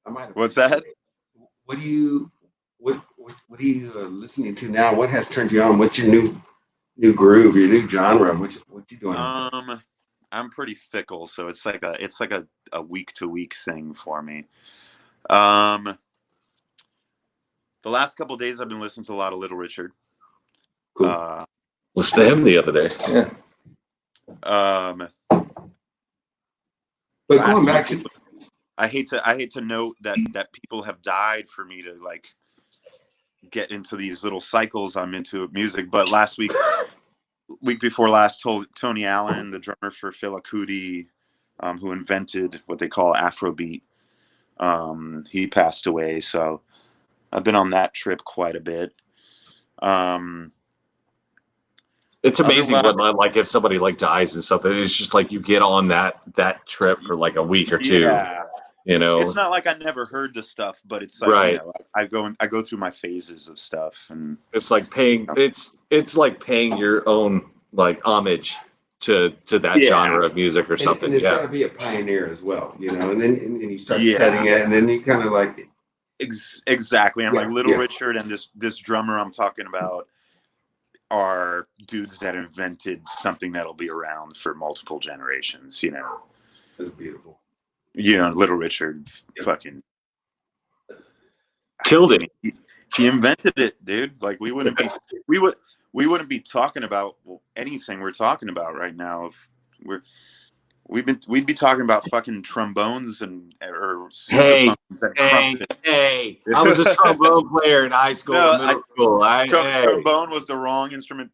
I might have. What's that? What do you what are you listening to now? What has turned you on? What's your new groove, your new genre? What you doing? I'm pretty fickle, so it's like a week to week thing for me. The last couple of days I've been listening to a lot of Little Richard. Cool. Listened to him the other day. Yeah. But going back to, I hate to note that people have died for me to like get into these little cycles I'm into music. But last week before last, Tony Allen, the drummer for Fela Kuti, who invented what they call Afrobeat, he passed away. So I've been on that trip quite a bit. It's amazing when like if somebody like dies and something, it's just like you get on that trip for like a week or two. Yeah. You know, it's not like I never heard the stuff, but it's like, right. You know, I go through my phases of stuff, and it's like paying it's like paying your own like homage to that genre of music or something. And it's got to be a pioneer as well, you know. And then and you start studying it, and then you kind of like exactly. And like Little Richard and this drummer I'm talking about are dudes that invented something that'll be around for multiple generations. You know, that's beautiful. You know, Little Richard fucking killed it. He invented it, dude. Like we wouldn't be talking about anything we're talking about right now if we'd be talking about fucking trombones or hey, and crumpets. Hey, I was a trombone player in high school and middle school. Trombone was the wrong instrument.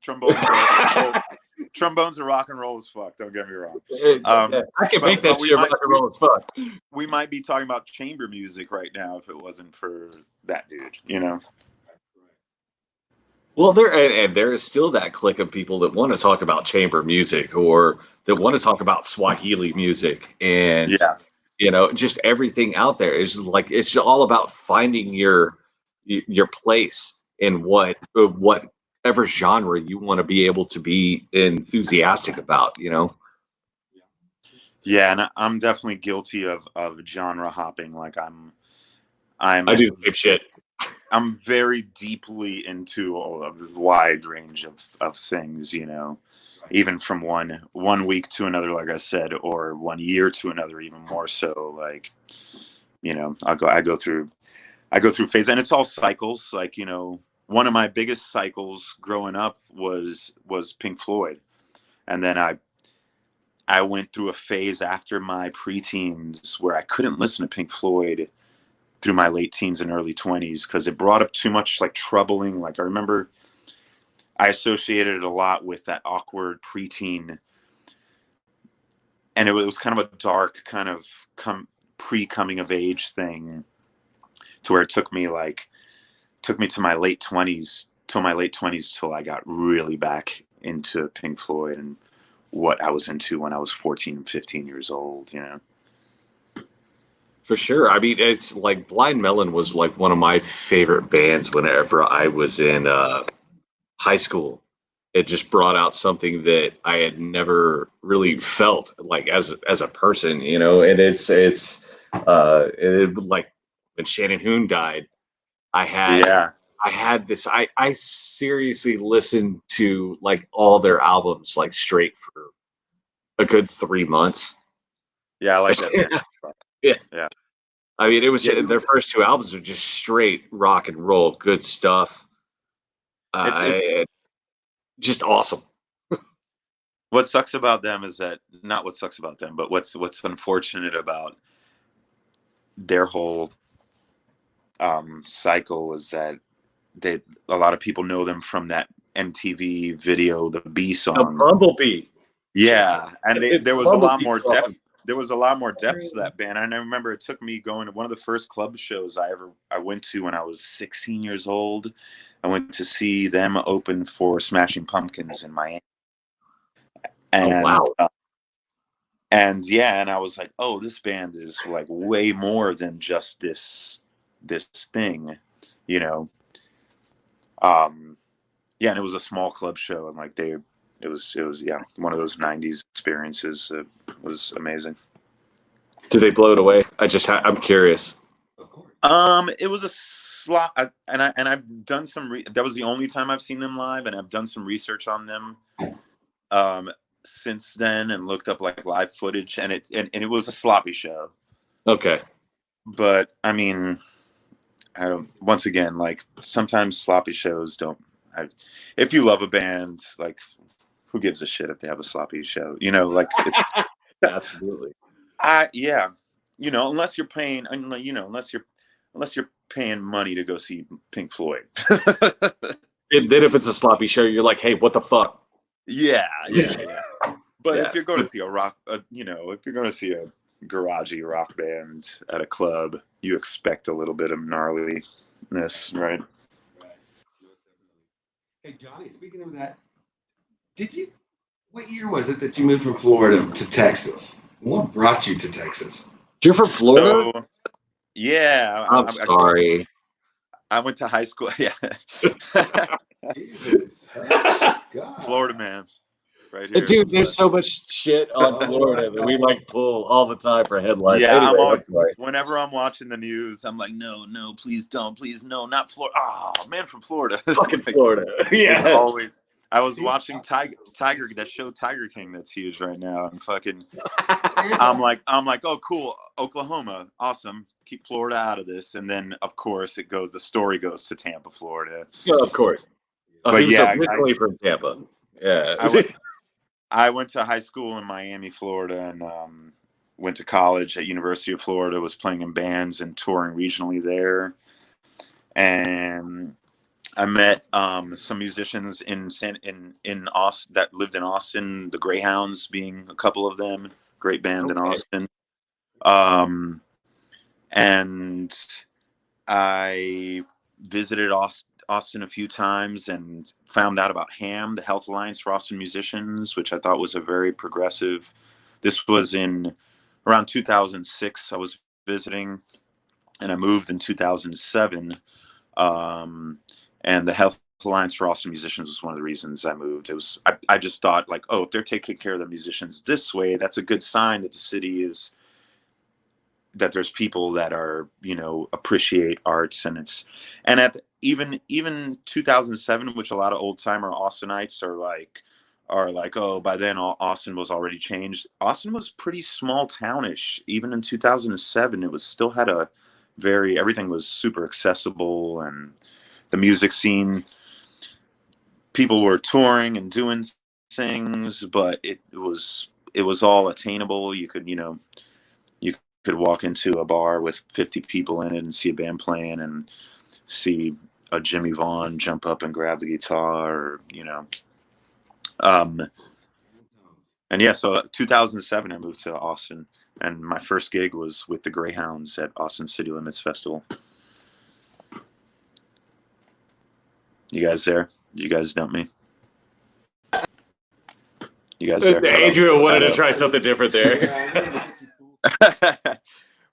Trombones are rock and roll as fuck. Don't get me wrong. I can make that shit rock and roll as fuck. We might be talking about chamber music right now if it wasn't for that dude, you know. Well, there is still that clique of people that want to talk about chamber music or that want to talk about Swahili music, and you know, just everything out there is like it's all about finding your place in whatever genre you want to be able to be enthusiastic about, you know. Yeah, and I'm definitely guilty of genre hopping. Like I do the same shit. I'm very deeply into a wide range of things, you know, even from one week to another, like I said, or 1 year to another, even more so. Like, you know, I go through phases, and it's all cycles. Like, you know, one of my biggest cycles growing up was Pink Floyd, and then I went through a phase after my preteens where I couldn't listen to Pink Floyd through my late teens and early 20s because it brought up too much like troubling. Like I remember I associated it a lot with that awkward preteen, and it was kind of a dark kind of pre-coming of age thing to where it took me to my late 20s till I got really back into Pink Floyd and what I was into when I was 14 and 15 years old, you know. For sure. I mean, it's like Blind Melon was like one of my favorite bands whenever I was in high school. It just brought out something that I had never really felt like as a person, you know. And it's like when Shannon Hoon died, I had this. I seriously listened to like all their albums like straight for a good 3 months. Yeah, I like that. Yeah. I mean, it was their first two albums are just straight rock and roll, good stuff. It's just awesome. What sucks about them is that not what sucks about them, but what's unfortunate about their whole cycle is that a lot of people know them from that MTV video, the B song, the Bumblebee. Yeah, and there was a lot more depth. There was a lot more depth to that band. And I remember it took me going to one of the first club shows I went to when I was 16 years old. I went to see them open for Smashing Pumpkins in Miami. And, and I was like, oh, this band is like way more than just this thing, you know. And it was a small club show, and like it was one of those 90s experiences. It was amazing. Did they blow it away? I'm curious. It was I've done some. That was the only time I've seen them live, and I've done some research on them since then, and looked up like live footage, and it was a sloppy show. Okay. But I mean, I don't. Once again, like sometimes sloppy shows don't. If you love a band, like who gives a shit if they have a sloppy show? You know, like it's absolutely. Yeah, you know, unless you're paying, you know, unless you're paying money to go see Pink Floyd. Then if it's a sloppy show, you're like, hey, what the fuck? Yeah. But Yeah. if you're going to see a rock, you know, if you're going to see a garagey rock band at a club, you expect a little bit of gnarliness, right? Hey, Johnny, speaking of that, what year was it that you moved from Florida to Texas? What brought you to Texas? You're from Florida? So, yeah. I'm sorry. I went to high school. Yeah. Jesus. God. Florida man. Right here. Dude, there's so much shit on Florida that we like pull all the time for headlines. Yeah, anyway, I'm always, sorry. whenever I'm watching the news, I'm like, no, please don't, please, no, not Florida. Oh, man from Florida. Fucking Florida. Yeah. It's always. I was watching Tiger, that show Tiger King that's huge right now. And fucking, I'm like, oh, cool, Oklahoma, awesome. Keep Florida out of this. And then, of course, the story goes to Tampa, Florida. Yeah, of course. But he was yeah, originally from Tampa. Yeah. I went to high school in Miami, Florida, and went to college at University of Florida, was playing in bands and touring regionally there. And I met some musicians in Austin that lived in Austin, the Greyhounds being a couple of them, great band in Austin. And I visited Austin a few times and found out about HAM, the Health Alliance for Austin Musicians, which I thought was a very progressive. This was in around 2006. I was visiting, and I moved in 2007. And the Health Alliance for Austin Musicians was one of the reasons I moved. It was I just thought like, oh, if they're taking care of the musicians this way, that's a good sign that the city is. That there's people that are, you know, appreciate arts, and even 2007, which a lot of old timer Austinites are like, oh, by then Austin was already changed. Austin was pretty small townish. Even in 2007, it was still had everything was super accessible, and the music scene, people were touring and doing things, but it was all attainable. You could, could walk into a bar with 50 people in it and see a band playing and see a Jimmy Vaughn jump up and grab the guitar, or, and yeah, so 2007, I moved to Austin, and my first gig was with the Greyhounds at Austin City Limits Festival. You guys there? You guys dump me? You guys there? Adrian wanted to try something different there.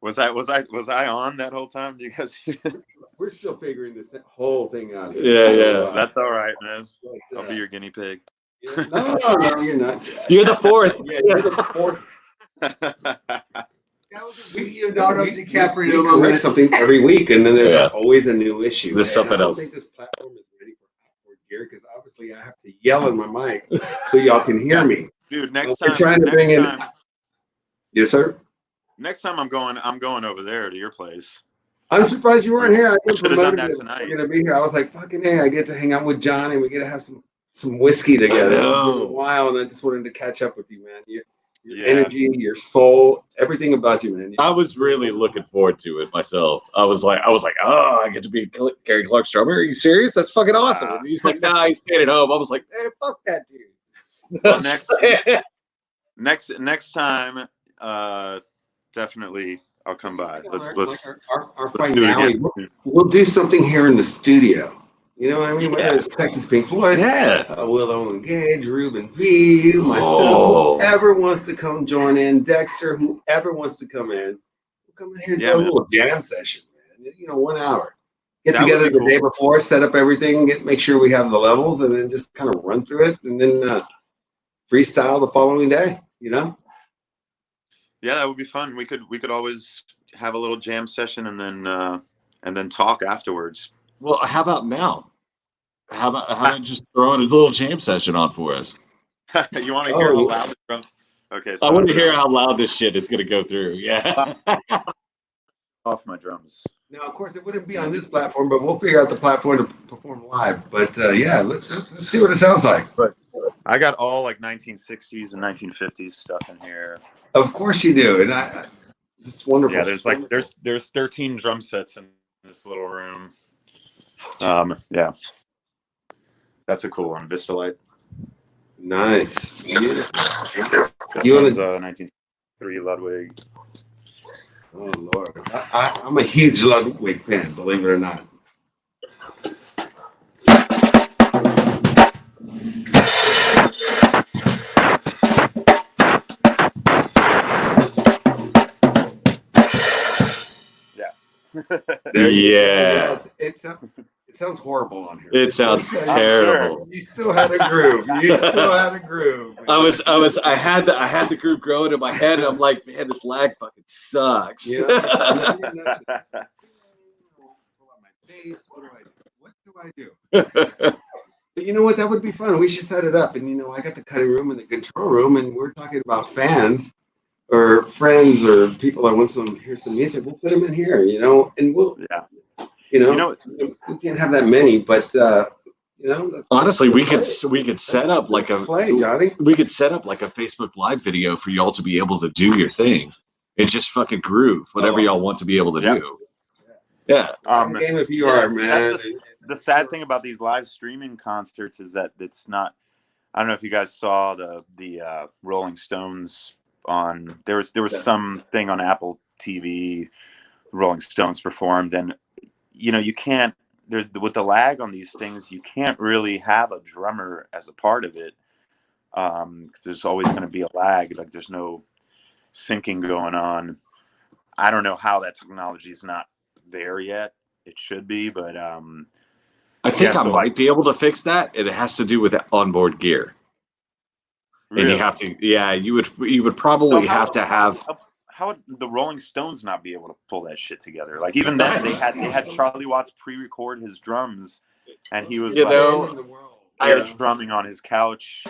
Was I on that whole time? Do you guys hear? We're still figuring this whole thing out here. Yeah. That's all right, man. I'll be your guinea pig. Yeah. No, you're not. You're the fourth. Yeah, you're the fourth. That was a video Leonardo DiCaprio. We correct something every week, and then there's always a new issue. There's something else. I don't think this platform is ready for outboard gear, because obviously I have to yell in my mic so y'all can hear me. Dude, next We're time. trying to bring in. Yes, sir. Next time I'm going over there to your place. I'm surprised you weren't here. I should have done that tonight. We're gonna be here. I was like, fucking hey, I get to hang out with John, and we get to have some whiskey together. It's been a while, and I just wanted to catch up with you, man. Your energy, your soul, everything about you, man. I was really looking forward to it myself. I was like, oh, I get to be Gary Clark's drummer. Are you serious? That's fucking awesome. And he's like, nah, he's staying at home. I was like, hey, fuck that dude. Well, next time, definitely I'll come by. Let's our finale. We'll do something here in the studio. You know what I mean? Whether it's Texas Pink Floyd, Willow and Gage, Ruben V, myself, whoever wants to come join in, Dexter, whoever wants to come in, we'll come in here and do a little jam session, man. 1 hour. Get together the day before, set up everything, make sure we have the levels, and then just kind of run through it, and then freestyle the following day. Yeah, that would be fun. We could always have a little jam session, and then and then talk afterwards. Well, how about now? How about just throwing a little jam session on for us? You want to hear how loud the drums? Okay, so I want to hear how loud this shit is going to go through. Yeah. Off my drums. Now, of course, it wouldn't be on this platform, but we'll figure out the platform to perform live. But yeah, let's see what it sounds like. But I got all like 1960s and 1950s stuff in here. Of course you do, and it's wonderful. Yeah, there's 13 drum sets in this little room. Yeah, that's a cool one, Vistalite. Nice. This one's 1903 Ludwig. Oh Lord, I'm a huge Ludwig fan, believe it or not. Yeah. It sounds horrible on here. It sounds terrible. You still had a groove. I had the groove growing in my head, and I'm like, man, this lag fucking sucks. Yeah. What do I do? But you know what? That would be fun. We should set it up. And I got the cutting room and the control room, and we're talking about fans or friends or people that want to hear some music. We'll put them in here, and we'll, we can't have that many, but honestly, we could set up like Johnny. We could set up like a Facebook Live video for y'all to be able to do your thing. It's just fucking groove, whatever y'all want to be able to do. Yeah. Game if you are, man. The sad thing about these live streaming concerts is that it's not. I don't know if you guys saw the Rolling Stones on. There was something on Apple TV. Rolling Stones performed, and you can't. With the lag on these things, you can't really have a drummer as a part of it, because there's always going to be a lag. Like there's no syncing going on. I don't know how that technology is not there yet. It should be, but I think I might be able to fix that. It has to do with onboard gear. Really? And you have to, you would probably have to have. How would the Rolling Stones not be able to pull that shit together? Like even then, they had Charlie Watts pre-record his drums, and he was drumming on his couch.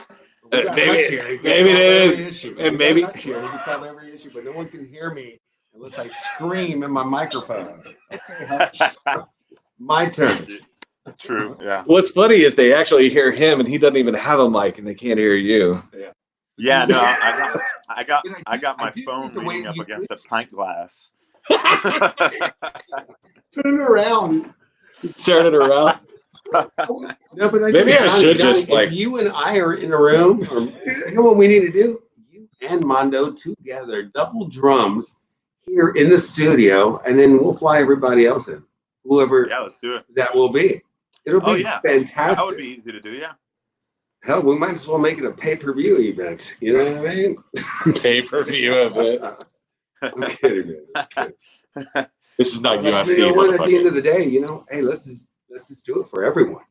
Maybe they did, and maybe he can solve every issue, but no one can hear me unless I scream in my microphone. Okay, my turn. True. Yeah. What's funny is they actually hear him, and he doesn't even have a mic, and they can't hear you. Yeah. Yeah. No, I got my phone leaning up against a pint glass. Turn it around. Turn it around. No, but maybe I should just if you and I are in a room, you know what we need to do? You and Mondo together, double drums here in the studio, and then we'll fly everybody else in. Whoever let's do it. That will be. It'll be fantastic. That would be easy to do, yeah. Hell, we might as well make it a pay-per-view event. You know what I mean? Pay-per-view event. I'm kidding, man. This is not UFC. You know what? At the end of the day, hey, let's just do it for everyone.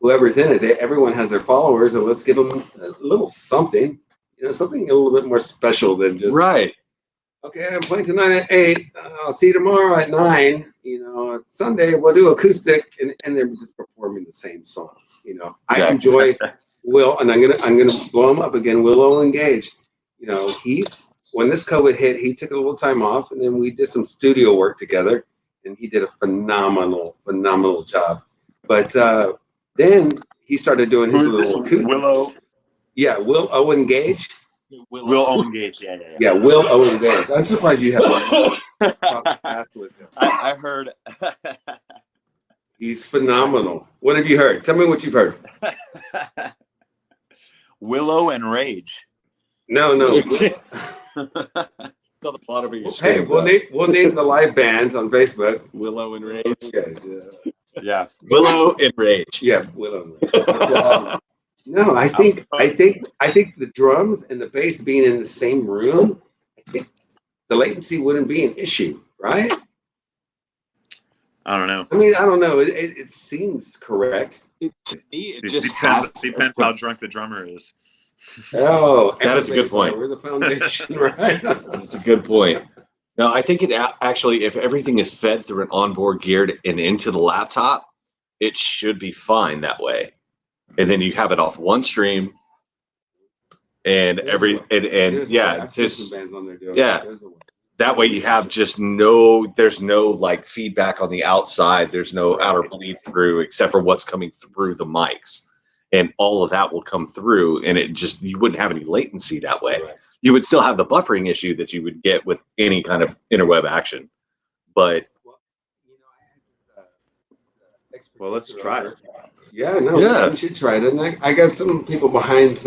Whoever's in it, everyone has their followers, and let's give them a little something. Something a little bit more special than just right. Okay, I'm playing tonight at 8. I'll see you tomorrow at 9. Sunday we'll do acoustic, and they're just performing the same songs. I enjoy Will, and I'm gonna blow him up again. Willow Engage. When this COVID hit, he took a little time off, and then we did some studio work together, and he did a phenomenal job. But then he started doing his little acoustic. Willow. Yeah, Will Owen Gage. Will Owen Gage, yeah. Will Owen Gage. I'm surprised you haven't talked with him. I heard. He's phenomenal. What have you heard? Tell me what you've heard. Willow and Rage. No. The bottom of your hey, we'll name the live bands on Facebook. Willow and Rage. Yeah. Willow and Rage. Yeah, Willow and Rage. No, I think the drums and the bass being in the same room, I think the latency wouldn't be an issue, right? I don't know. I mean, I don't know. It seems correct. It just depends how drunk the drummer is. Oh, that is a good point. We're the foundation, right? That's a good point. No, I think it actually, if everything is fed through an onboard gear and into the laptop, it should be fine that way. And then you have it off one stream, and that way you have just there's no like feedback on the outside. There's no outer bleed through except for what's coming through the mics, and all of that will come through, and you wouldn't have any latency that way. Right. You would still have the buffering issue that you would get with any kind of interweb action, but well, let's try it. Yeah, no, we should try it. And I got some people behind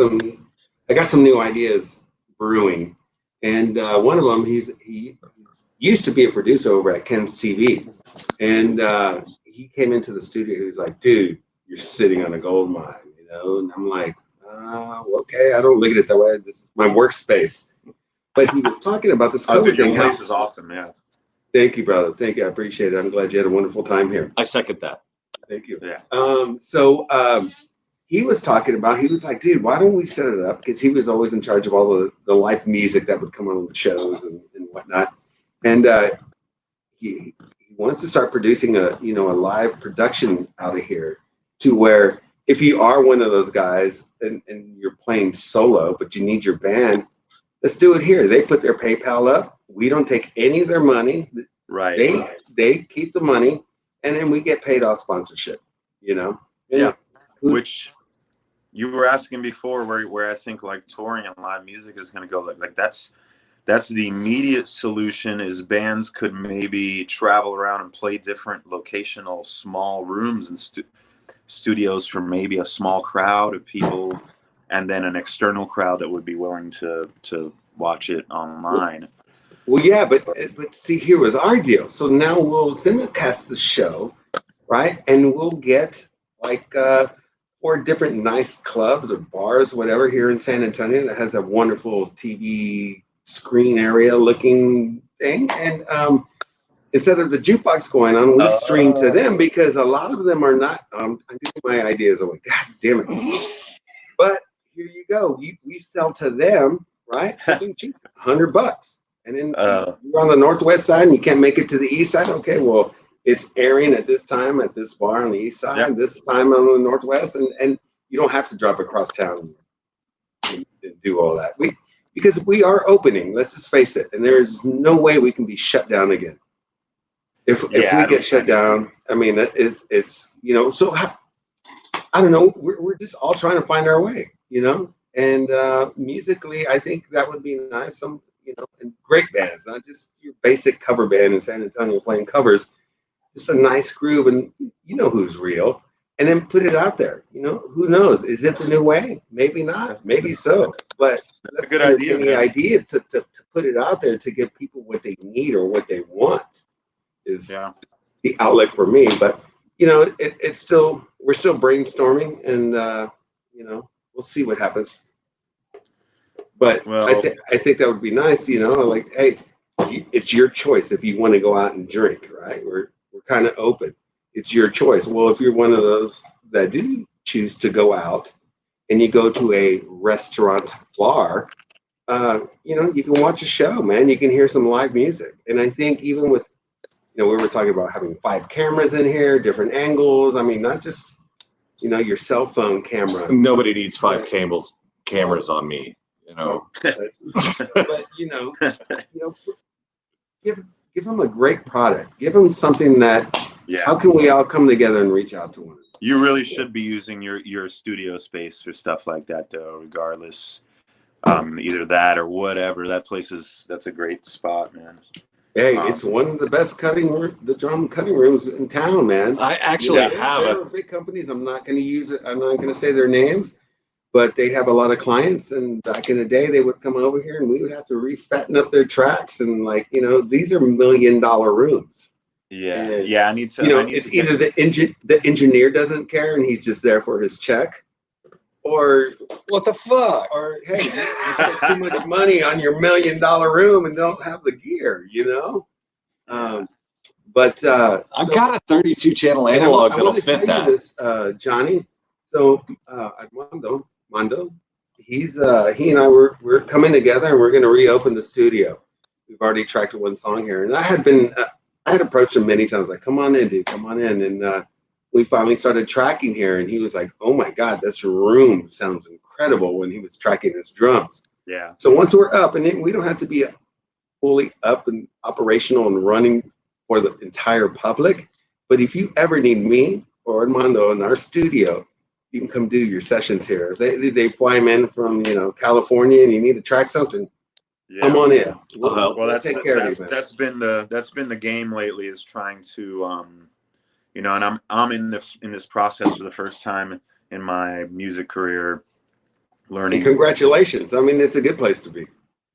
I got some new ideas brewing, and one of them, he used to be a producer over at Ken's TV, and he came into the studio. He was like, "Dude, you're sitting on a gold mine," you know, and I'm like, okay, I don't look at it that way. This is my workspace. But he was talking about this COVID thing. Your place is awesome, yeah. Thank you, brother. Thank you. I appreciate it. I'm glad you had a wonderful time here. I second that. Thank you. Yeah. He was talking about, he was like, dude, why don't we set it up? Because he was always in charge of all the live music that would come on the shows and whatnot. And he wants to start producing a live production out of here, to where if you are one of those guys and you're playing solo, but you need your band, let's do it here. They put their PayPal up. We don't take any of their money. Right. They keep the money, and then we get paid off sponsorship, you know? Yeah. Which you were asking before where I think like touring and live music is going to go. Like that's the immediate solution, is bands could maybe travel around and play different locational small rooms and studios for maybe a small crowd of people, and then an external crowd that would be willing to watch it online. Well, yeah, but see, here was our deal. So now we'll simulcast the show, right? And we'll get like 4 different nice clubs or bars, whatever, here in San Antonio that has a wonderful TV screen area looking thing. And instead of the jukebox going on, we stream to them, because a lot of them are not. I'm getting my ideas away. God damn it! But here you go. We sell to them, right? Something cheap, $100. And then you're on the northwest side and you can't make it to the east side. Okay, well, it's airing at this time at this bar on the east side, this time on the northwest, and you don't have to drive across town and do all that. Because we are opening. Let's just face it, and there's no way we can be shut down again. If we get shut down, I mean, it's So I don't know. We're just all trying to find our way, And musically, I think that would be nice. Some and great bands, not just your basic cover band in San Antonio playing covers. Just a nice groove, and who's real, and then put it out there. Who knows? Is it the new way? Maybe not. Maybe so. But that's a good idea. The idea to put it out there to give people what they need or what they want is the outlet for me. But it's still, we're still brainstorming, and we'll see what happens. But I think that would be nice. Like, hey, it's your choice if you want to go out and drink, right? We're kind of open. It's your choice. Well, if you're one of those that do choose to go out and you go to a restaurant bar, you can watch a show, man. You can hear some live music. And I think even with, we were talking about having 5 cameras in here, different angles. I mean, not just, your cell phone camera. Nobody needs 5 cameras on me, But, give them a great product. Give them something that, how can we all come together and reach out to one another? You really should be using your studio space for stuff like that, though, regardless. Either that or whatever. That's a great spot, man. Hey, it's one of the best drum cutting rooms in town, man. I actually have it. Big companies. I'm not going to use it. I'm not going to say their names, but they have a lot of clients. And back in the day, they would come over here and we would have to refatten up their tracks. And these are $1 million rooms. Yeah. And, I need to. It's either the engineer doesn't care and he's just there for his check, or what the fuck? Or hey, you spent too much money on your $1 million room and don't have the gear, But I've got a 32 channel analog that'll fit that. This, Johnny. So Mondo, he and I we're coming together and we're going to reopen the studio. we've already tracked one song here. And I had approached him many times, like, come on in, dude, come on in. And we finally started tracking here, and he was like, oh my God, this room sounds incredible when he was tracking his drums. Yeah. So once we're up, and we don't have to be fully up and operational and running for the entire public, but if you ever need me or Armando in our studio, you can come do your sessions here. They fly them in from California, and you need to track something. Yeah. Come on in. We'll that's take care of you, man. that's been the game lately, is trying to and I'm in this process for the first time in my music career, learning. And congratulations. I mean, it's a good place to be.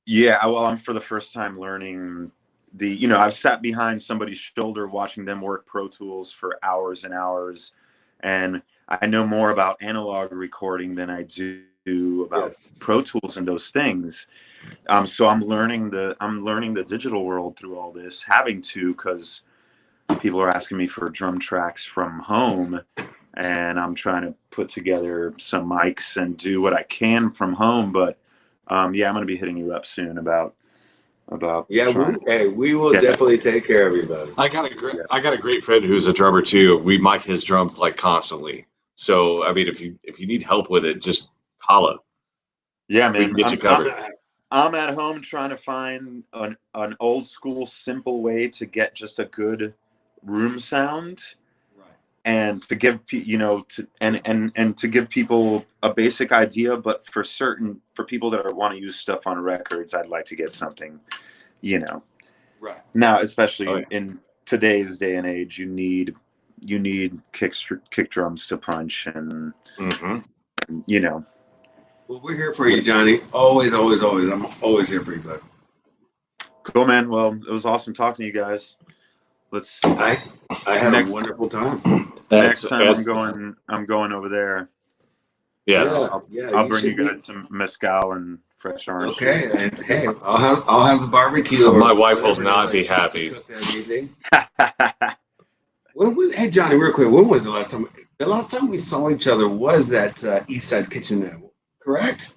Yeah, well, I'm for the first time learning I've sat behind somebody's shoulder watching them work Pro Tools for hours and hours, and I know more about analog recording than I do about Pro Tools and those things. So I'm learning the digital world through all this, having to, because people are asking me for drum tracks from home, and I'm trying to put together some mics and do what I can from home. But I'm going to be hitting you up soon about. We will definitely take care of you, buddy. I got a great friend who's a drummer too. We mic his drums like constantly. So I mean, if you need help with it, just holla. Yeah, man. We can get you covered. I'm at home trying to find an old school simple way to get just a good room sound, and to give to give people a basic idea. But for people that want to use stuff on records, I'd like to get something, now, especially in today's day and age, you need kick drums to punch, and Well, we're here for you, Johnny. Always, always, always. I'm always here for you, bud. Cool, man. Well, it was awesome talking to you guys. I had a wonderful time. Next time I'm going over there. Yes. I'll bring you guys some mezcal and fresh orange. Okay, and hey, I'll have the barbecue. My wife will not be happy. Hey, Johnny, real quick, when was the last time? The last time we saw each other was at Eastside Kitchenette, correct?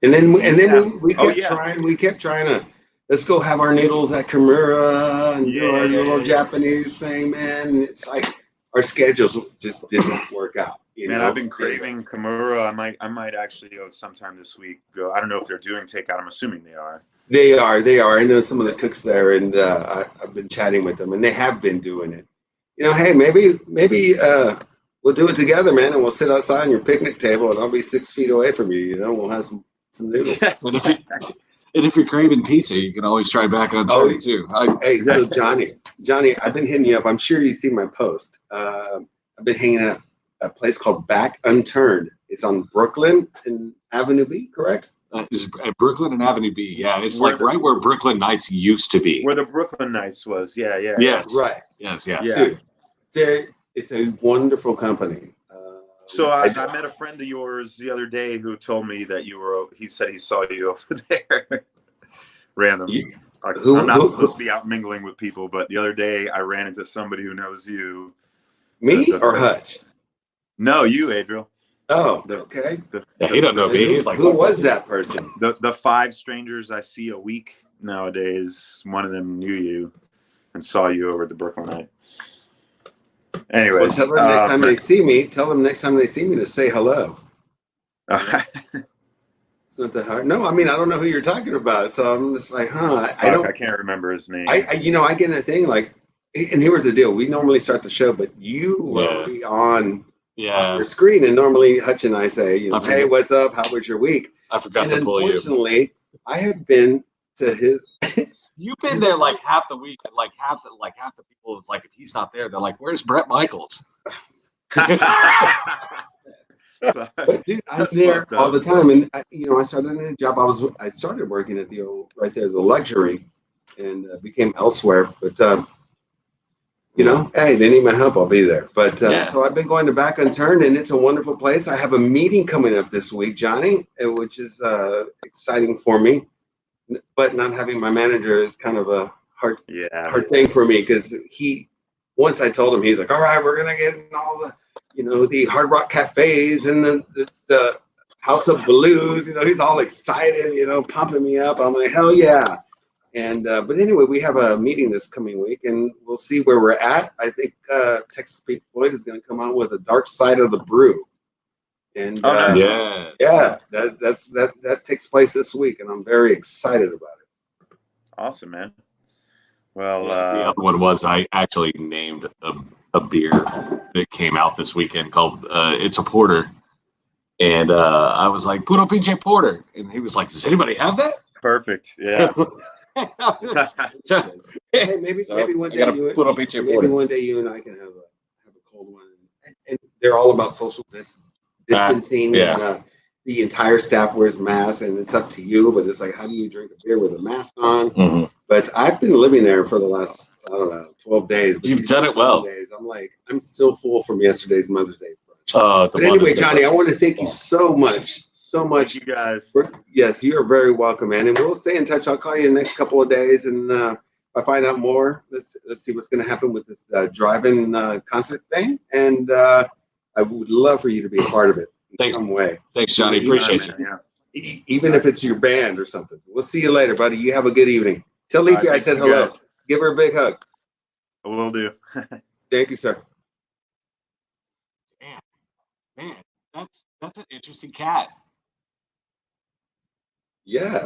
And then we kept trying to, let's go have our noodles at Kimura and do our little Japanese thing, man. And it's like our schedules just didn't work out. Man, I've been craving Kimura. I might actually go sometime this week. I don't know if they're doing takeout. I'm assuming they are. They are. I know some of the cooks there, and I've been chatting with them, and they have been doing it. Hey, maybe we'll do it together, man, and we'll sit outside on your picnic table, and I'll be 6 feet away from you. We'll have some noodles. And if you're craving pizza, you can always try Back Unturned too. So Johnny, I've been hitting you up. I'm sure you see my post. I've been hanging out at a place called Back Unturned. It's on Brooklyn and Avenue B, correct? It's at Brooklyn and Avenue B. Yeah, it's like right where Brooklyn Nights used to be. Where the Brooklyn Nights was. Yeah. Yes. Right. Yes. Yeah. It's a wonderful company. So I met a friend of yours the other day who told me that he said he saw you over there. Random. I'm not supposed to be out mingling with people, but the other day I ran into somebody who knows you. Me or Hutch? No, you, Adriel. Oh, okay. He don't know me. He's like, who was that person? The 5 strangers I see a week nowadays, one of them knew you and saw you over at the Brooklyn Night. Anyways, tell them next time they see me. Tell them next time they see me to say hello. It's not that hard. No, I mean I don't know who you're talking about, so I'm just like, I can't remember his name. I get in a thing like, and here was the deal. We normally start the show, but you will be on your screen, and normally Hutch and I say, hey, what's up? How was your week? I forgot to pull you. Unfortunately, I have been to his. You've been there like half the week, and like half the people is like, if he's not there, they're like, "Where's Brett Michaels?" But dude, I'm there all the time, and I started in a job. I started working at the old the luxury, and became elsewhere. But hey, they need my help, I'll be there. But so I've been going to Back Unturned, and it's a wonderful place. I have a meeting coming up this week, Johnny, which is exciting for me. But not having my manager is kind of a hard thing for me, because once I told him, he's like, all right, we're gonna get in all the the Hard Rock cafes and the House of Blues. He's all excited. Pumping me up. I'm like, hell yeah. And but anyway, we have a meeting this coming week, and we'll see where we're at. I think Texas Pete Floyd is going to come out with a Dark Side of the Brew, and Yeah. that takes place this week, and I'm very excited about it. Awesome, man. Well, the other one was I actually named a beer that came out this weekend called it's a porter, and I was like, Puro Pinche Porter, and he was like, does anybody have that? perfect. Yeah. So, Hey, maybe one day one day you and I can have a cold one, and they're all about social distancing, and the entire staff wears masks, and it's up to you. But it's like, how do you drink a beer with a mask on? Mm-hmm. But I've been living there for the last 12 days. You've done it well. Days. I'm still full from yesterday's Mother's Day brunch. But Mother's anyway, Day Johnny, brunch. I want to thank you so much. Thank you guys. Yes, you are very welcome, man. And we'll stay in touch. I'll call you in the next couple of days, and if I find out more, let's see what's going to happen with this drive-in concert thing. And I would love for you to be a part of it in some way. Thanks, Johnny. Appreciate you. Yeah. Even if it's your band or something. We'll see you later, buddy. You have a good evening. Tell Leafy I said hello. Guys. Give her a big hug. I will do. Thank you, sir. Man, that's an interesting cat. Yeah.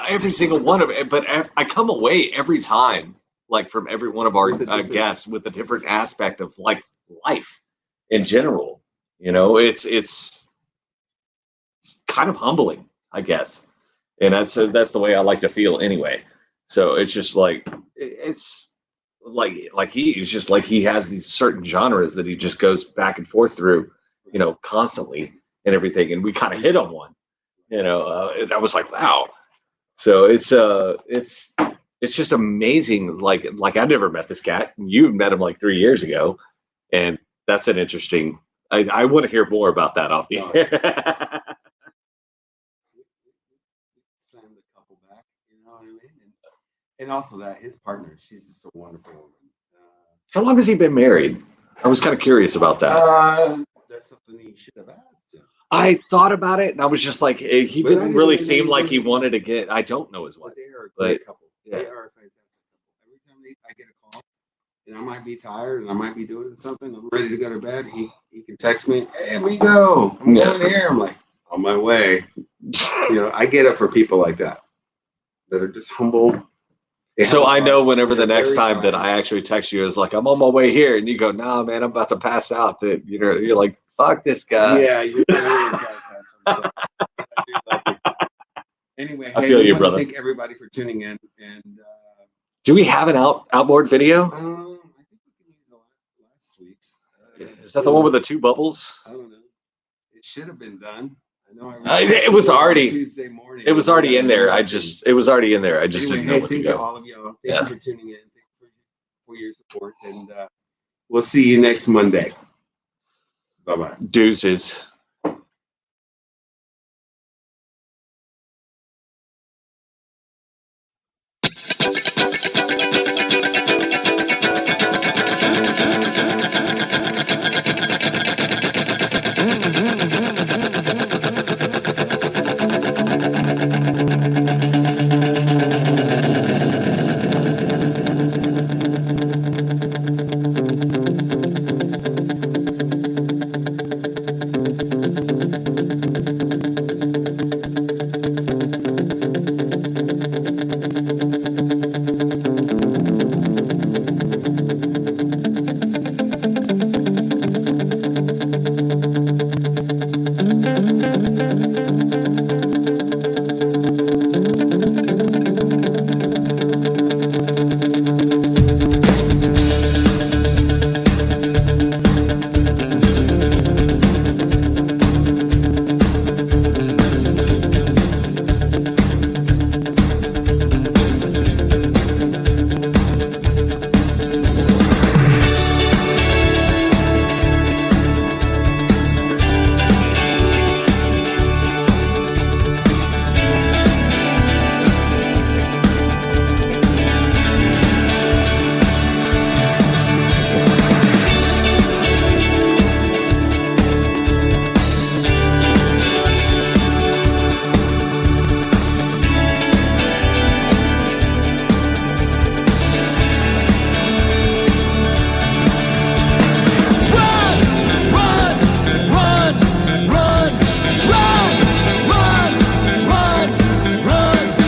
Every single one of it. But I come away every time, like from every one of our guests, with a different aspect of like life in general. It's kind of humbling, I guess, and that's the way I like to feel anyway. So it's just like it's like he's just like he has these certain genres that he just goes back and forth through, constantly and everything, and we kind of hit on one. And I was like, wow. So it's just amazing. Like I never met this cat. You met him like 3 years ago, and that's an interesting. I want to hear more about that off the air. Slammed a couple back, you know what I mean? And also that his partner, she's just a wonderful woman. How long has he been married? I was kind of curious about that. That's something you should have asked him. I thought about it, and I was just like, he didn't really seem like he wanted to get. I don't know his wife. They are a great couple. Yeah. They are a fantastic couple. Every time I get a call, and I might be tired, and I might be doing something, I'm ready to go to bed. He can text me, "Hey, amigo, I'm going here." I'm like, on my way. I get it for people like that are just humble. So I know whenever the next time that I actually text you is like, I'm on my way here, and you go, nah, man, I'm about to pass out. That you're like, fuck this guy. Yeah, you're Anyway, I feel you, brother. Thank everybody for tuning in. And do we have an outboard video? I think we can use the last week's. Is that the one with the 2 bubbles? I don't know. It should have been done. It was already Tuesday morning. It was already in there. It was already in there. I just didn't know what to go. All of you. Thank you for tuning in. Thank you for your support, and we'll see you next Monday. Bye-bye. Deuces.